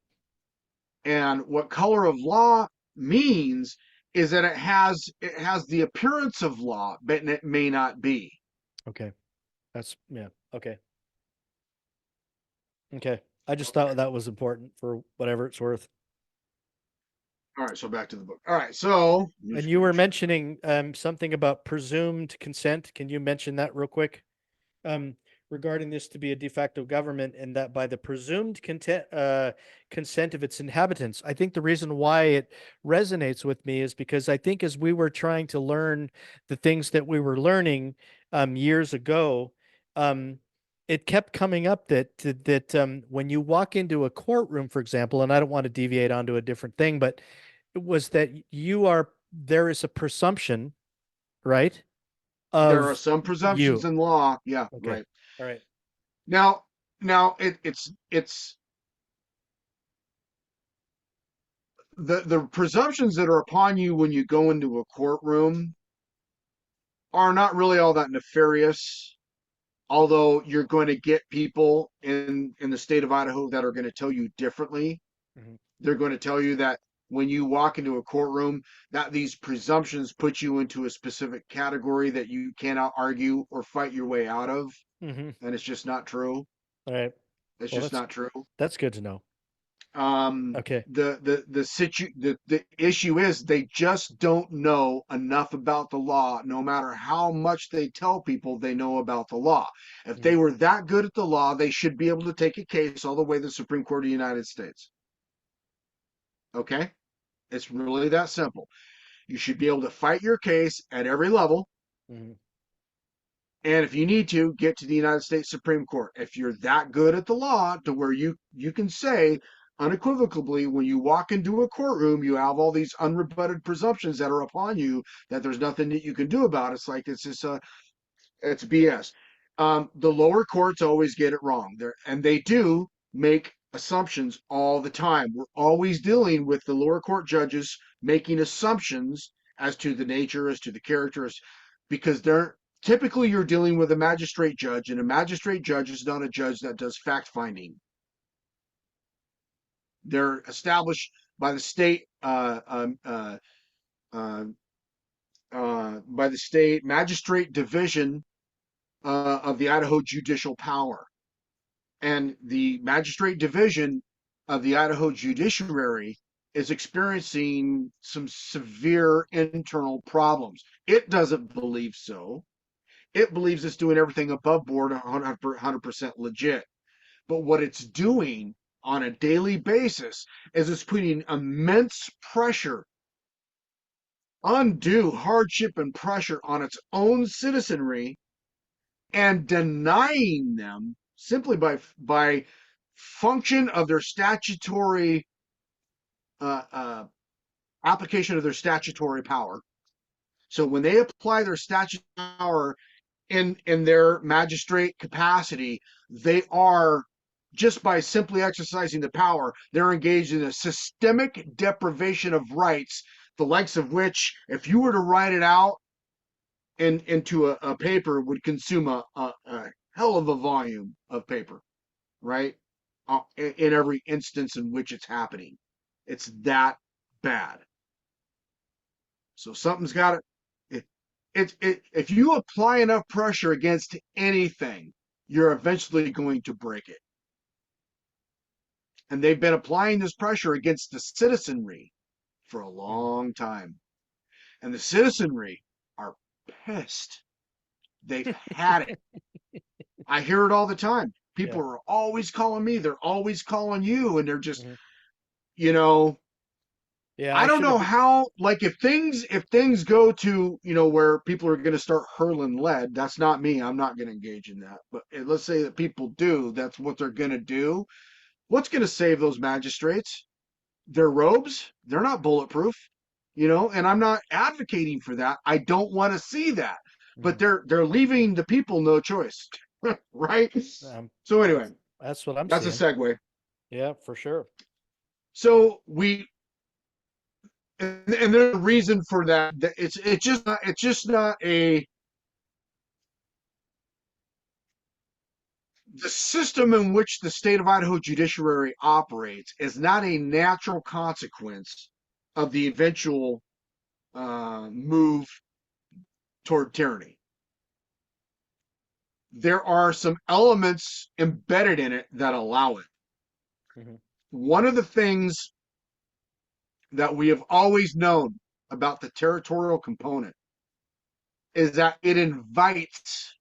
And what color of law means is that it has the appearance of law, but it may not be. Okay. That's yeah. Okay. Okay. I just thought Okay. that was important for whatever it's worth. All right. So back to the book. All right. So new And you screen were share. mentioning something about presumed consent. Can you mention that real quick? um, Regarding this to be a de facto government, and that by the presumed consent of its inhabitants. I think the reason why it resonates with me is because I think as we were trying to learn the things that we were learning years ago, um, it kept coming up that when you walk into a courtroom, for example, and I don't want to deviate onto a different thing, but it was that there is a presumption, right, There are of some presumptions you. in law. Yeah. Okay. Right. All right. Now, it's the presumptions that are upon you when you go into a courtroom are not really all that nefarious, although you're going to get people in the state of Idaho that are going to tell you differently. Mhm. They're going to tell you that when you walk into a courtroom, that these presumptions put you into a specific category that you cannot argue or fight your way out of, Mm-hmm. and it's just not true. All right. It's Well, just not true. that's good to know. um Okay. the issue is they just don't know enough about the law, no matter how much they tell people they know about the law. If they Mhm. were that good at the law, they should be able to take a case all the way to the Supreme Court of the United States. Okay, it's really that simple. You should be able to fight your case at every level, Mhm. and if you need to, get to the United States Supreme Court. If you're that good at the law to where you can say unequivocally, when you walk into a courtroom, you have all these unrebutted presumptions that are upon you that there's nothing that you can do about it. It's like it's BS. The lower courts always get it wrong there, and they do make assumptions all the time. We're always dealing with the lower court judges making assumptions as to the nature, as to the characters, because they're typically you're dealing with a magistrate judge, and a magistrate judge is not a judge that does fact finding. They're established by the state uh, by the state magistrate division of the Idaho judicial power. And the magistrate division of the Idaho judiciary is experiencing some severe internal problems. It doesn't believe so. It believes it's doing everything above board 100% legit. But what it's doing on a daily basis is it's putting immense pressure, undue hardship and pressure on its own citizenry, and denying them simply by function of their statutory application of their statutory power. So when they apply their statutory power in their magistrate capacity, they are, just by simply exercising the power, they're engaged in a systemic deprivation of rights, the likes of which, if you were to write it out into a paper, would consume a hell of a volume of paper, right? In every instance in which it's happening. It's that bad. So something's got to. If you apply enough pressure against anything, you're eventually going to break it. And they've been applying this pressure against the citizenry for a Mhm. long time. And the citizenry are pissed. They've had it. I hear it all the time. Yeah. People are always calling me, they're always calling you, and they're just, Mhm. you know, Yeah, I I don't should know have. how, like, if things go to, where people are going to start hurling lead. That's not me. I'm not going to engage in that. But let's say that people do, that's what they're going to do. What's going to save those magistrates? Their robes? They're not bulletproof, and I'm not advocating for that. I don't want to see that. But Mhm. they're leaving the people no choice. Right? So anyway, That's what I'm that's a seeing. segue. Yeah, for sure. So we and there's a reason for that. It's just not a the system in which the state of Idaho judiciary operates is not a natural consequence of the eventual move toward tyranny. There are some elements embedded in it that allow it. Mhm. One of the things that we have always known about the territorial component is that it invites,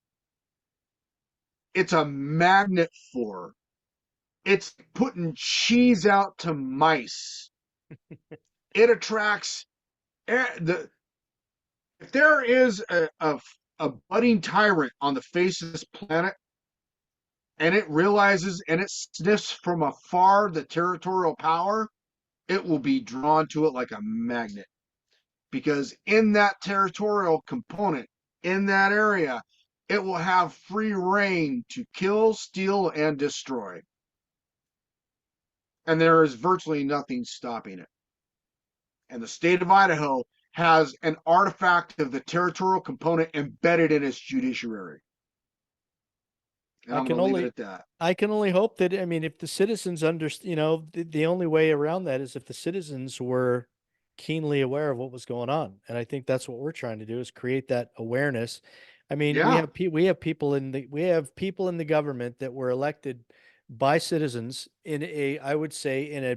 it's a magnet for, it's putting cheese out to mice. It attracts the if there is a budding tyrant on the face of this planet, and it realizes and it sniffs from afar the territorial power, it will be drawn to it like a magnet. Because in that territorial component, in that area, it will have free reign to kill, steal, and destroy. And there is virtually nothing stopping it. And the state of Idaho has an artifact of the territorial component embedded in its judiciary. And I I'm going can to leave it only at that. I can only hope that, I mean, if the citizens the only way around that is if the citizens were keenly aware of what was going on. And I think that's what we're trying to do, is create that awareness. I mean, Yeah, we have people in the government that were elected by citizens in a, I would say, in a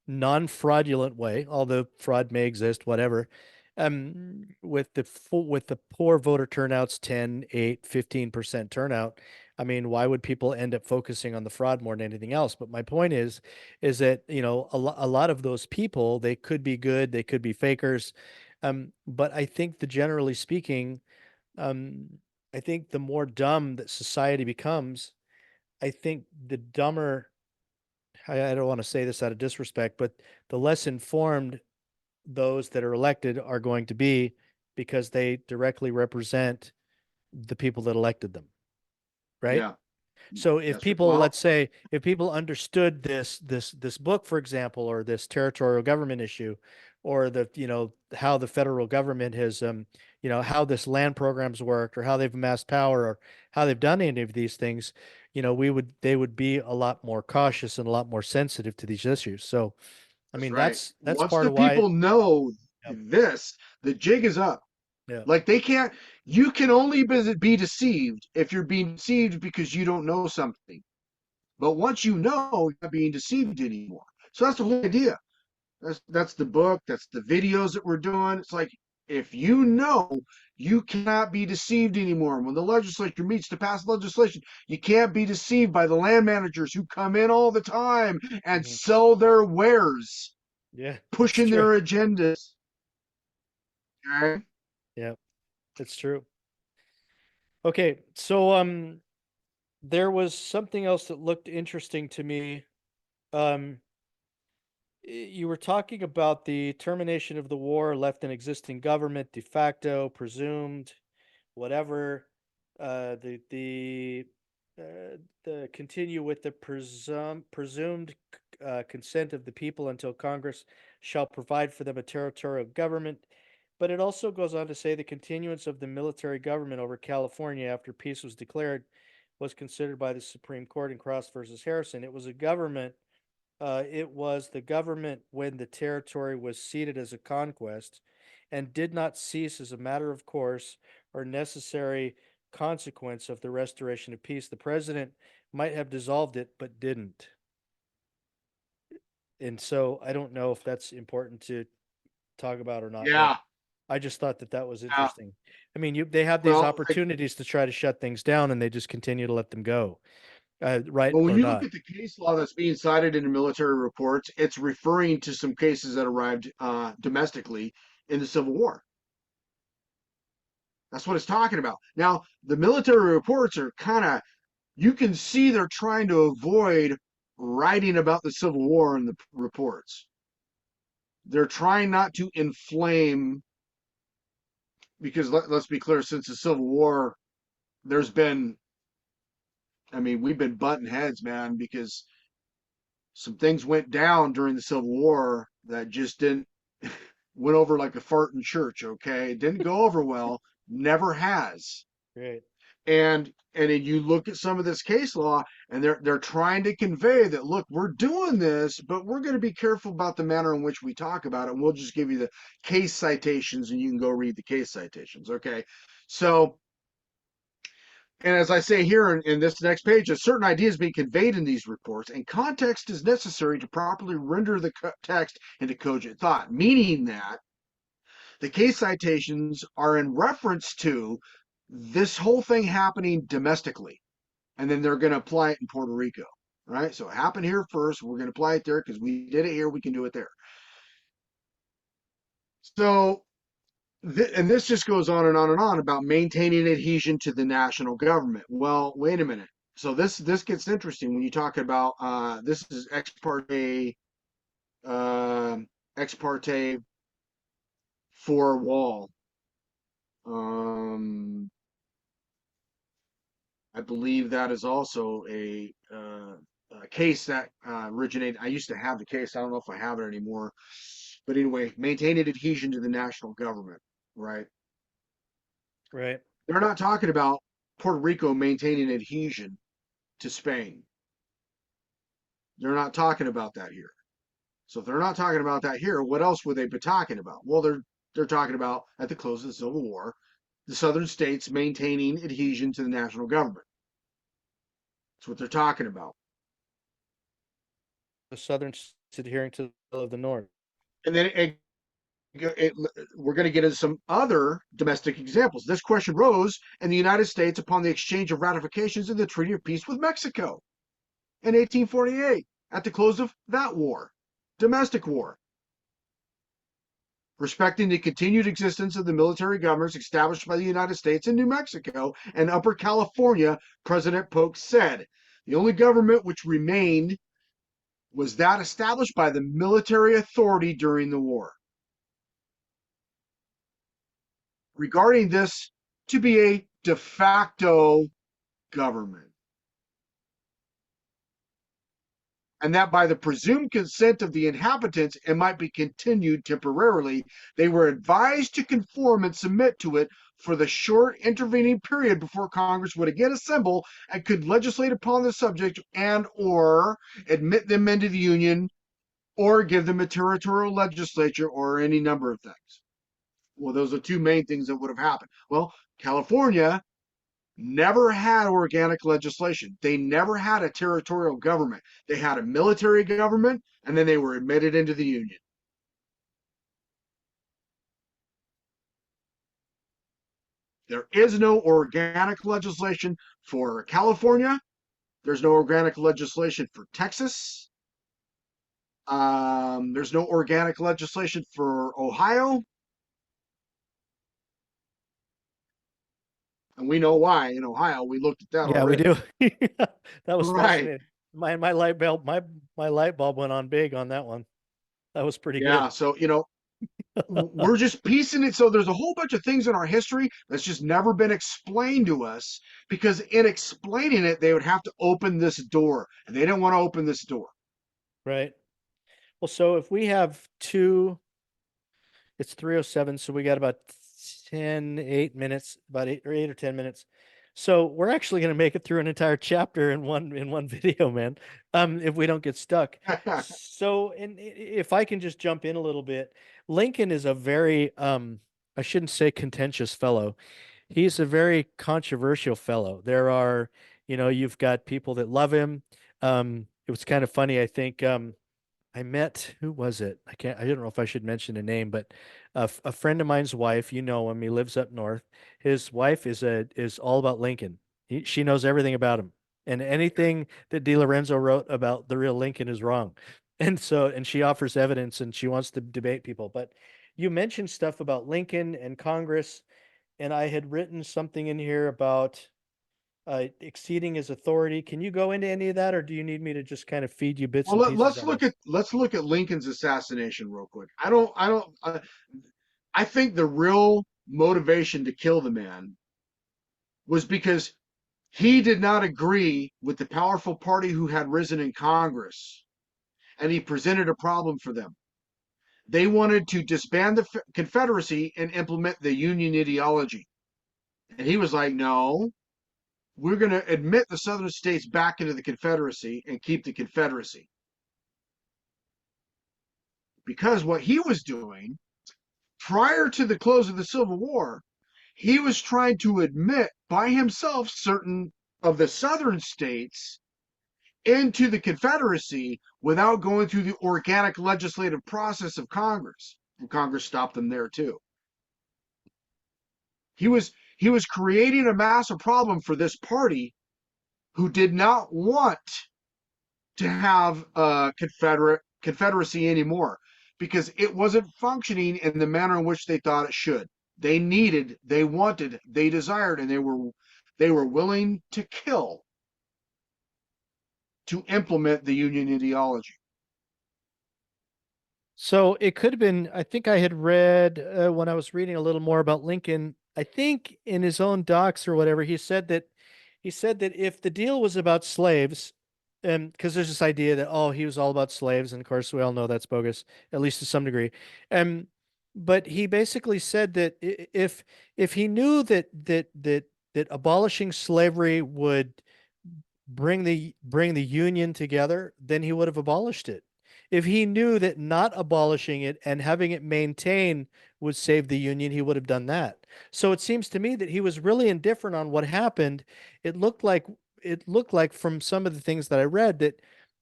non-fraudulent way, although fraud may exist, whatever. With the poor voter turnouts, 10, 8, 15% turnout. I mean, why would people end up focusing on the fraud more than anything else? But my point is that, a lot of those people, they could be good, they could be fakers. But I think generally speaking, um, I think the more dumb that society becomes, I think the dumber, I don't want to say this out of disrespect, but the less informed those that are elected are going to be, because they directly represent the people that elected them, right? yeah, So if that's right. people, Well, let's say, if people understood this book, for example, or this territorial government issue, or how the federal government has how this land programs worked, or how they've amassed power, or how they've done any of these things, they would be a lot more cautious and a lot more sensitive to these issues. So I that's mean, right. that's Once part the of why. people know Yeah, this, the jig is up. yeah, Like they can't, you can only be deceived if you're being deceived because you don't know something. But once you know, you're not being deceived anymore. So that's the whole idea. That's the book. That's the videos that we're doing. It's like if you know, you cannot be deceived anymore. When the legislature meets to pass legislation, you can't be deceived by the land managers who come in all the time and mhm, sell their wares, yeah, that's pushing true. their agendas. Okay. Yeah, that's true. Okay, so there was something else that looked interesting to me. Um, You were talking about the termination of the war, left an existing government, de facto, presumed, whatever. The continue with the presumed consent of the people until Congress shall provide for them a territorial government. But it also goes on to say the continuance of the military government over California after peace was declared was considered by the Supreme Court in Cross versus Harrison. It was the government when the territory was ceded as a conquest and did not cease as a matter of course or necessary consequence of the restoration of peace. The president might have dissolved it, but didn't. And so I don't know if that's important to talk about or not, but Yeah. I just thought that that was Yeah. interesting. I mean, they have these Well, opportunities to try to shut things down, and they just continue to let them go, right well, when or you look not. at the case law that's being cited in the military reports, it's referring to some cases that arrived domestically in the Civil War. That's what it's talking about. Now, the military reports are kind of, you can see they're trying to avoid writing about the Civil War in the reports. They're trying not to inflame, because let's be clear, since the Civil War, there's been, I mean, we've been butting heads, man, because some things went down during the Civil War that just didn't went over like a fart in church. Okay, it didn't go over well, never has. Right. And then you look at some of this case law, and they're trying to convey that, look, we're doing this, but we're going to be careful about the manner in which we talk about it. And we'll just give you the case citations, and you can go read the case citations. Okay, so. And as I say here in this next page, a certain idea is being conveyed in these reports, and context is necessary to properly render the text into cogent thought, meaning that the case citations are in reference to this whole thing happening domestically, and then they're going to apply it in Puerto Rico, right? So it happened here first. We're going to apply it there because we did it here. We can do it there. So, and this just goes on and on and on about maintaining adhesion to the national government. Well, wait a minute. So this gets interesting when you talk about this is uh, ex parte for wall. Um, I believe that is also a case that originated. I used to have the case. I don't know if I have it anymore. But anyway, maintaining adhesion to the national government, right? Right. They're not talking about Puerto Rico maintaining adhesion to Spain. They're not talking about that here. So if they're not talking about that here, what else would they be talking about? Well, they're talking about at the close of the Civil War, the southern states maintaining adhesion to the national government. That's what they're talking about. The Southern adhering to the North. And then it, we're going to get into some other domestic examples. This question rose in the United States upon the exchange of ratifications in the Treaty of Peace with Mexico in 1848 at the close of that war, domestic war. Respecting the continued existence of the military governments established by the United States in New Mexico and Upper California, President Polk said, the only government which remained was that established by the military authority during the war. Regarding this to be a de facto government, and that by the presumed consent of the inhabitants it might be continued temporarily, they were advised to conform and submit to it for the short intervening period before Congress would again assemble and could legislate upon the subject and or admit them into the Union or give them a territorial legislature or any number of things. Well, those are two main things that would have happened. Well, California never had organic legislation. They never had a territorial government. They had a military government, and then they were admitted into the Union. There is no organic legislation for California. There's no organic legislation for Texas. There's no organic legislation for Ohio. And we know why in Ohio. We looked at that Yeah, we already. do. That was Right. fascinating. My light bulb went on big on that one. That was pretty Yeah. good. So, we're just piecing it. So there's a whole bunch of things in our history that's just never been explained to us because in explaining it, they would have to open this door and they didn't want to open this door. Right. Well, so if we have two, it's 3:07, so we got about 8 minutes, about 8 or 10 minutes. So we're actually going to make it through an entire chapter in one video, man. If we don't get stuck. So, and if I can just jump in a little bit, Lincoln is a very I shouldn't say contentious fellow. He's a very controversial fellow. There are, you've got people that love him. It was kind of funny, I think. I met, who was it? I don't know if I should mention a name, but a friend of mine's wife, you know him, he lives up north. His wife is all about Lincoln. She knows everything about him. And anything that DiLorenzo wrote about the real Lincoln is wrong. And she offers evidence and she wants to debate people. But you mentioned stuff about Lincoln and Congress, and I had written something in here about exceeding his authority. Can you go into any of that, or do you need me to just kind of feed you bits Well, and pieces on this? let's look at Lincoln's assassination real quick. I think the real motivation to kill the man was because he did not agree with the powerful party who had risen in Congress, and he presented a problem for them. They wanted to disband the Confederacy and implement the Union ideology. And he was like, no, we're going to admit the Southern states back into the Confederacy and keep the Confederacy. Because what he was doing prior to the close of the Civil War, he was trying to admit by himself certain of the Southern states into the Confederacy without going through the organic legislative process of Congress. And Congress stopped them there too. He was creating a massive problem for this party who did not want to have a Confederacy anymore because it wasn't functioning in the manner in which they thought it should. They needed, they wanted, they desired, and they were willing to kill to implement the Union ideology. So it could have been, I think I had read when I was reading a little more about Lincoln, I think in his own docs or whatever, he said that if the deal was about slaves, and because there's this idea that, oh, he was all about slaves, and of course we all know that's bogus, at least to some degree. Um, but he basically said that if he knew that abolishing slavery would bring the union together, then he would have abolished it. If he knew that not abolishing it and having it maintain would save the union, he would have done that. So it seems to me that he was really indifferent on what happened. It looked like from some of the things that I read that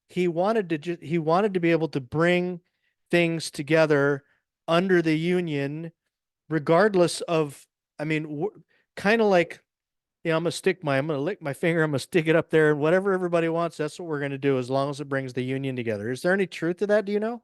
he wanted to be able to bring things together under the union regardless of, I mean, kind of like, yeah, I'm gonna lick my finger, I'm gonna stick it up there, and whatever everybody wants, that's what we're gonna do as long as it brings the union together. Is there any truth to that? Do you know?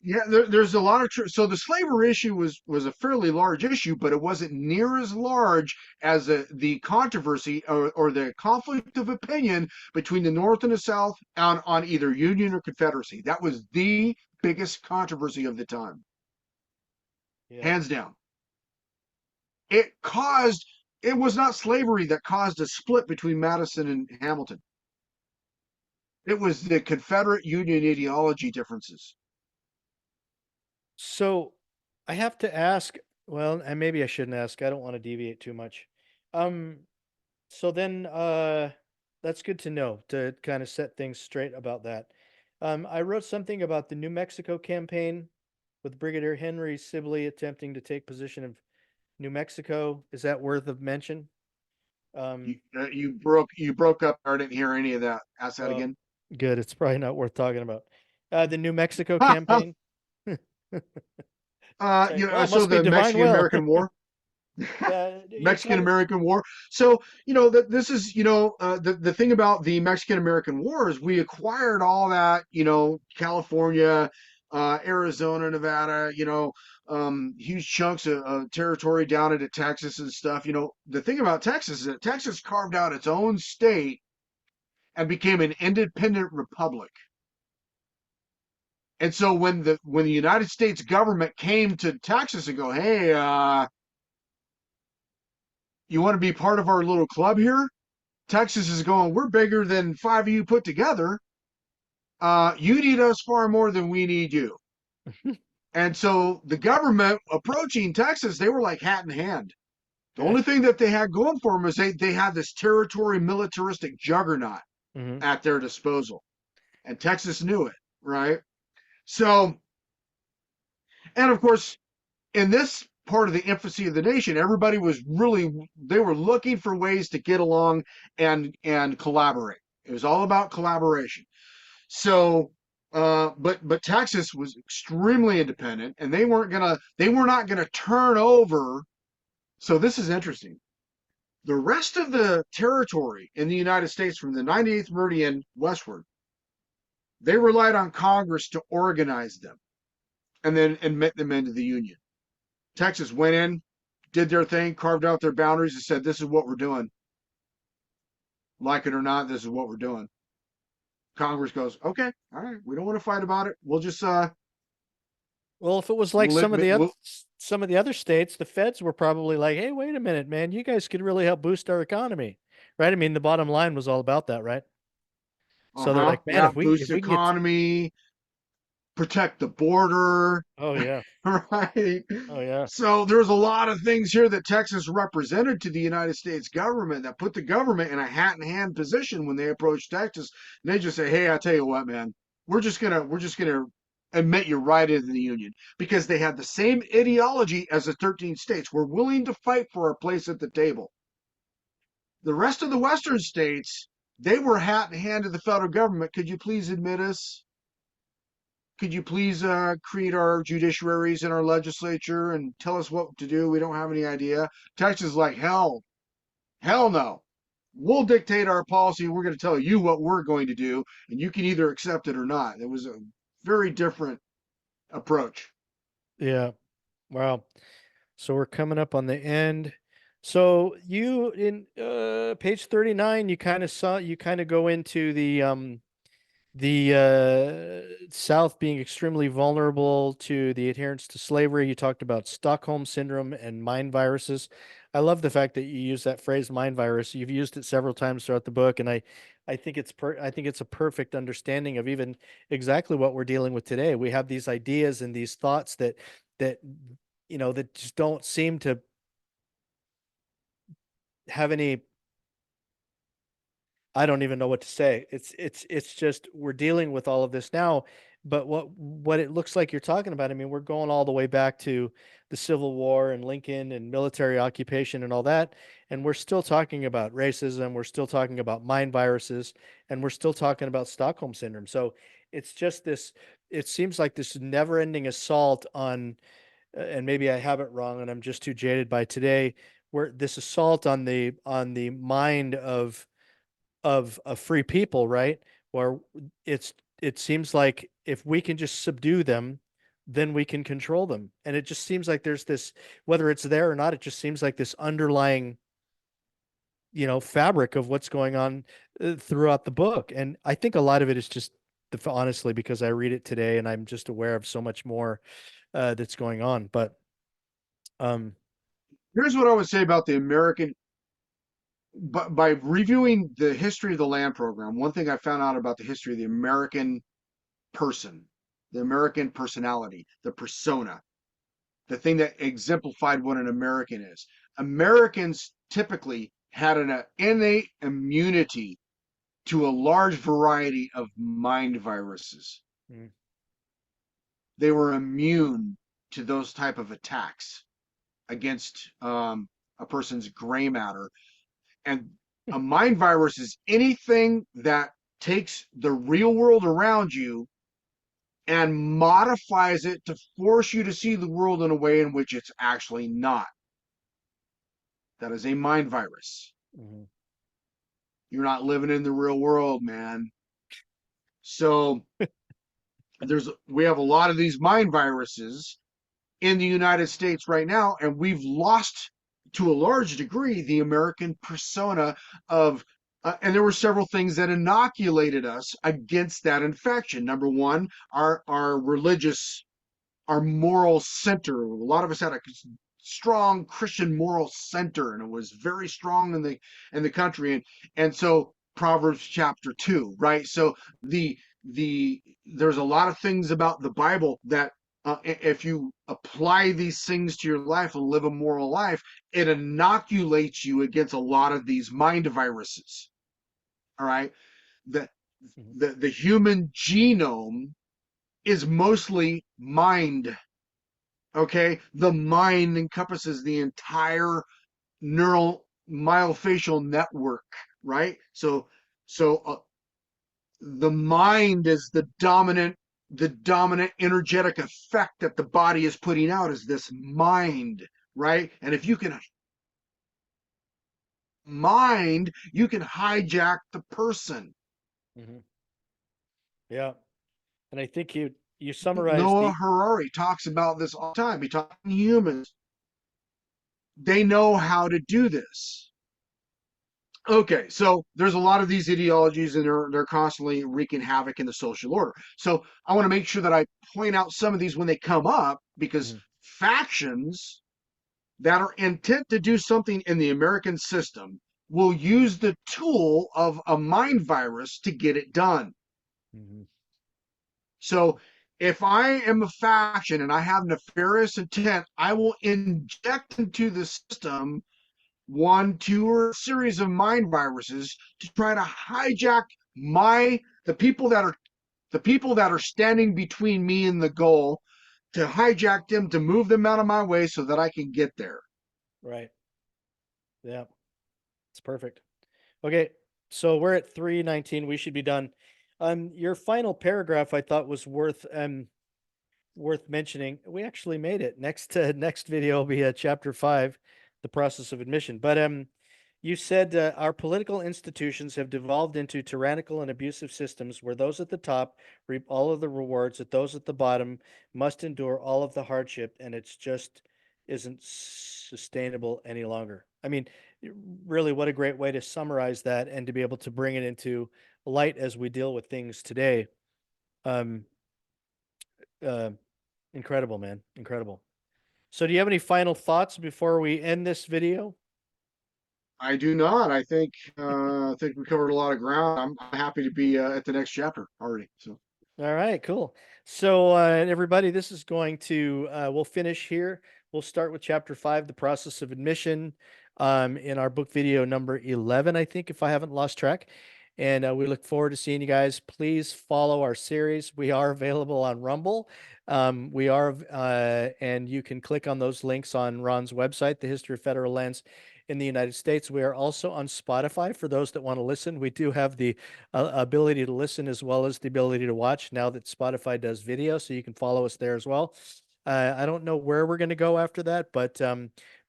Yeah, there's a lot of truth. So the slavery issue was a fairly large issue, but it wasn't near as large as the controversy or the conflict of opinion between the North and the South on either Union or Confederacy. That was the biggest controversy of the time, Yeah. hands down. It caused. It was not slavery that caused a split between Madison and Hamilton. It was the Confederate Union ideology differences. So I have to ask, well, and maybe I shouldn't ask. I don't want to deviate too much. Um, so then that's good to know to kind of set things straight about that. I wrote something about the New Mexico campaign with Brigadier Henry Sibley attempting to take position of New Mexico. Is that worth of mention? You, Um, you broke up. I didn't hear any of that. Ask that Oh, again. good. It's probably not worth talking about. The New Mexico campaign. Say, well, it So must be the divine Mexican will. American War, You Mexican kind of, American War. So that this is the thing about the Mexican American War is we acquired all that California, Arizona, Nevada, huge chunks of territory down into Texas and stuff. The thing about Texas is that Texas carved out its own state and became an independent republic. And so when the United States government came to Texas and go, hey, you want to be part of our little club here? Texas is going, we're bigger than five of you put together. You need us far more than we need you. And so the government approaching Texas, they were like hat in hand. The only thing that they had going for them is they had this territory militaristic juggernaut Hmm. at their disposal. And Texas knew it, right? So, and of course, in this part of the infancy of the nation, everybody was really, they were looking for ways to get along and collaborate. It was all about collaboration. So, but Texas was extremely independent, and they were not gonna turn over. So this is interesting. The rest of the territory in the United States from the 98th meridian westward, they relied on Congress to organize them and then admit them into the Union. Texas went in, did their thing, carved out their boundaries, and said, "This is what we're doing. Like it or not, this is what we're doing." Congress goes, "Okay, all right, we don't want to fight about it. We'll just Well, if it was like we'll admit we'll." some of the other states, the feds were probably like, "Hey, wait a minute, man, you guys could really help boost our economy." Right? I mean, the bottom line was all about that, right? So they're Uh-huh. like, "Man, Yeah, if boost the we can get economy, protect the border, Oh yeah. right? Oh yeah. So there's a lot of things here that Texas represented to the United States government that put the government in a hat in hand position when they approach Texas. And they just say, "Hey, I tell you what, man, we're just gonna admit you right into the Union," because they had the same ideology as the 13 states. We're willing to fight for our place at the table. The rest of the Western states, they were hat in hand to the federal government. Could you please admit us? Could you please create our judiciaries and our legislature and tell us what to do? We don't have any idea. Texas is like, hell no. We'll dictate our policy. We're going to tell you what we're going to do, and you can either accept it or not. It was a very different approach. Yeah. Wow. So we're coming up on the end. So you in page 39, you kind of go into the South being extremely vulnerable to the adherence to slavery. You talked about Stockholm syndrome and mind viruses. I love the fact that you use that phrase mind virus. You've used it several times throughout the book, and I think it's a perfect understanding of even exactly what we're dealing with today. We have these ideas and these thoughts that that just don't seem to have any. I don't even know what to say. It's just we're dealing with all of this now, but what it looks like you're talking about, I mean, we're going all the way back to the Civil War and Lincoln and military occupation and all that, and we're still talking about racism, we're still talking about mind viruses, and we're still talking about Stockholm syndrome. So it's just this, it seems like this never-ending assault on, and maybe I have it wrong and I'm just too jaded by today, where this assault on the mind of a free people, right? Where it seems like if we can just subdue them, then we can control them. And it just seems like there's this, whether it's there or not, it just seems like this underlying, fabric of what's going on throughout the book. And I think a lot of it is just honestly because I read it today and I'm just aware of so much more that's going on. But um, Here's what I would say about the American. But by reviewing the history of the land program, one thing I found out about the history of the American person, the American personality, the persona, the thing that exemplified what an American is. Americans typically had an innate immunity to a large variety of mind viruses. mm, They were immune to those type of attacks against a person's gray matter. And a mind virus is anything that takes the real world around you and modifies it to force you to see the world in a way in which it's actually not. That is a mind virus. mhm. You're not living in the real world, man. So we have a lot of these mind viruses in the United States right now, and we've lost to a large degree the American persona of and there were several things that inoculated us against that infection. Number one, our religious, our moral center. A lot of us had a strong Christian moral center, and it was very strong in the country. And so Proverbs chapter 2, right? So the the there's a lot of things about the Bible that if you apply these things to your life and live a moral life, it inoculates you against a lot of these mind viruses. All right. The Mhm. the human genome is mostly mind. Okay. The mind encompasses the entire neural myofascial network, right? So the mind is the dominant energetic effect that the body is putting out is this mind, right? And if you can mind, you can hijack the person. Mhm. Yeah. And I think you summarized Noah the Harari talks about this all the time. He talks to humans. They know how to do this. Okay, so there's a lot of these ideologies, and they're constantly wreaking havoc in the social order. So I want to make sure that I point out some of these when they come up, because Mhm. factions that are intent to do something in the American system will use the tool of a mind virus to get it done. Mhm. So if I am a faction and I have nefarious intent, I will inject into the system one, two, or a series of mind viruses to try to hijack my the people that are standing between me and the goal, to hijack them, to move them out of my way so that I can get there. Right. Yeah. It's perfect. Okay. So we're at 3:19. We should be done. Your final paragraph I thought was worth mentioning. We actually made it. Next video will be chapter 5, the process of admission. But you said our political institutions have devolved into tyrannical and abusive systems where those at the top reap all of the rewards, that those at the bottom must endure all of the hardship, and it's just isn't sustainable any longer. I mean, really, what a great way to summarize that and to be able to bring it into light as we deal with things today. Um, uh, Incredible, man. Incredible. So do you have any final thoughts before we end this video? I do not. I think we covered a lot of ground. I'm happy to be at the next chapter already. So All right, cool. So everybody, this is going to we'll finish here. We'll start with chapter 5, the process of admission, in our book video number 11, I think, if I haven't lost track. And we look forward to seeing you guys. Please follow our series. We are available on Rumble. And you can click on those links on Ron's website, The History of Federal Lands in the United States. We are also on Spotify for those that want to listen. We do have the ability to listen as well as the ability to watch now that Spotify does video, so you can follow us there as well. I don't know where we're going to go after that, but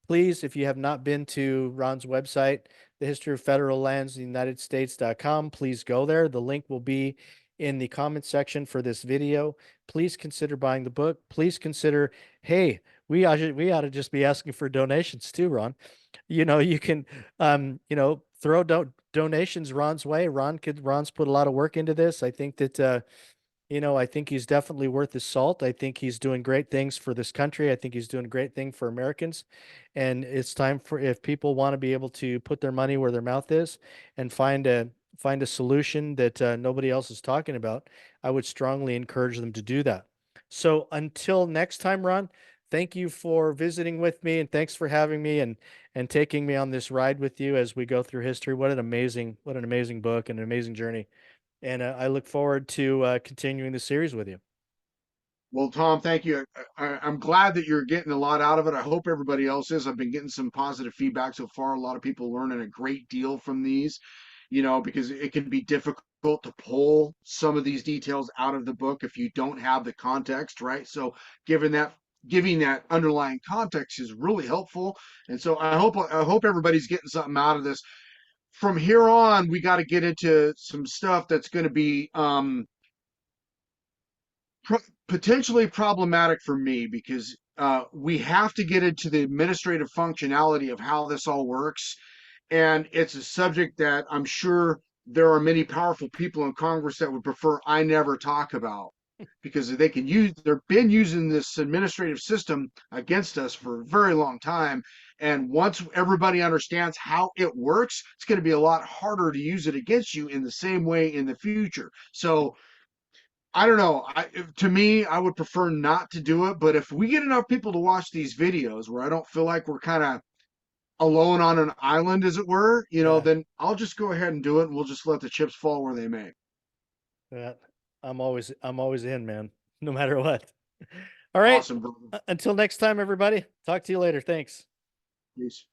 please, if you have not been to Ron's website, the history of federal lands in the United States.com, please go there. The link will be in the comment section for this video. Please consider buying the book. Please consider, hey, we ought to just be asking for donations too, Ron. You can throw donations Ron's way. Ron's put a lot of work into this. I think that I think he's definitely worth his salt. I think he's doing great things for this country. I think he's doing a great thing for Americans. And it's time for, if people want to be able to put their money where their mouth is and find a solution that nobody else is talking about, I would strongly encourage them to do that. So until next time, Ron, thank you for visiting with me, and thanks for having me and taking me on this ride with you as we go through history. What an amazing book and an amazing journey. And I look forward to continuing the series with you. well, Tom, thank you. I'm glad that you're getting a lot out of it. I hope everybody else is. I've been getting some positive feedback so far. A lot of people learning a great deal from these, because it can be difficult to pull some of these details out of the book if you don't have the context, right? So, given that giving that underlying context is really helpful. And so I hope everybody's getting something out of this. From here on, we got to get into some stuff that's going to be potentially problematic for me, because we have to get into the administrative functionality of how this all works. And it's a subject that I'm sure there are many powerful people in Congress that would prefer I never talk about because they've been using this administrative system against us for a very long time. And once everybody understands how it works, it's going to be a lot harder to use it against you in the same way in the future. So I don't know. To me, I would prefer not to do it. But if we get enough people to watch these videos where I don't feel like we're kind of alone on an island, as it were, Yeah. then I'll just go ahead and do it, and we'll just let the chips fall where they may. Yeah. I'm always in, man, no matter what. All right. Awesome, brother. Until next time, everybody. Talk to you later. Thanks. Peace.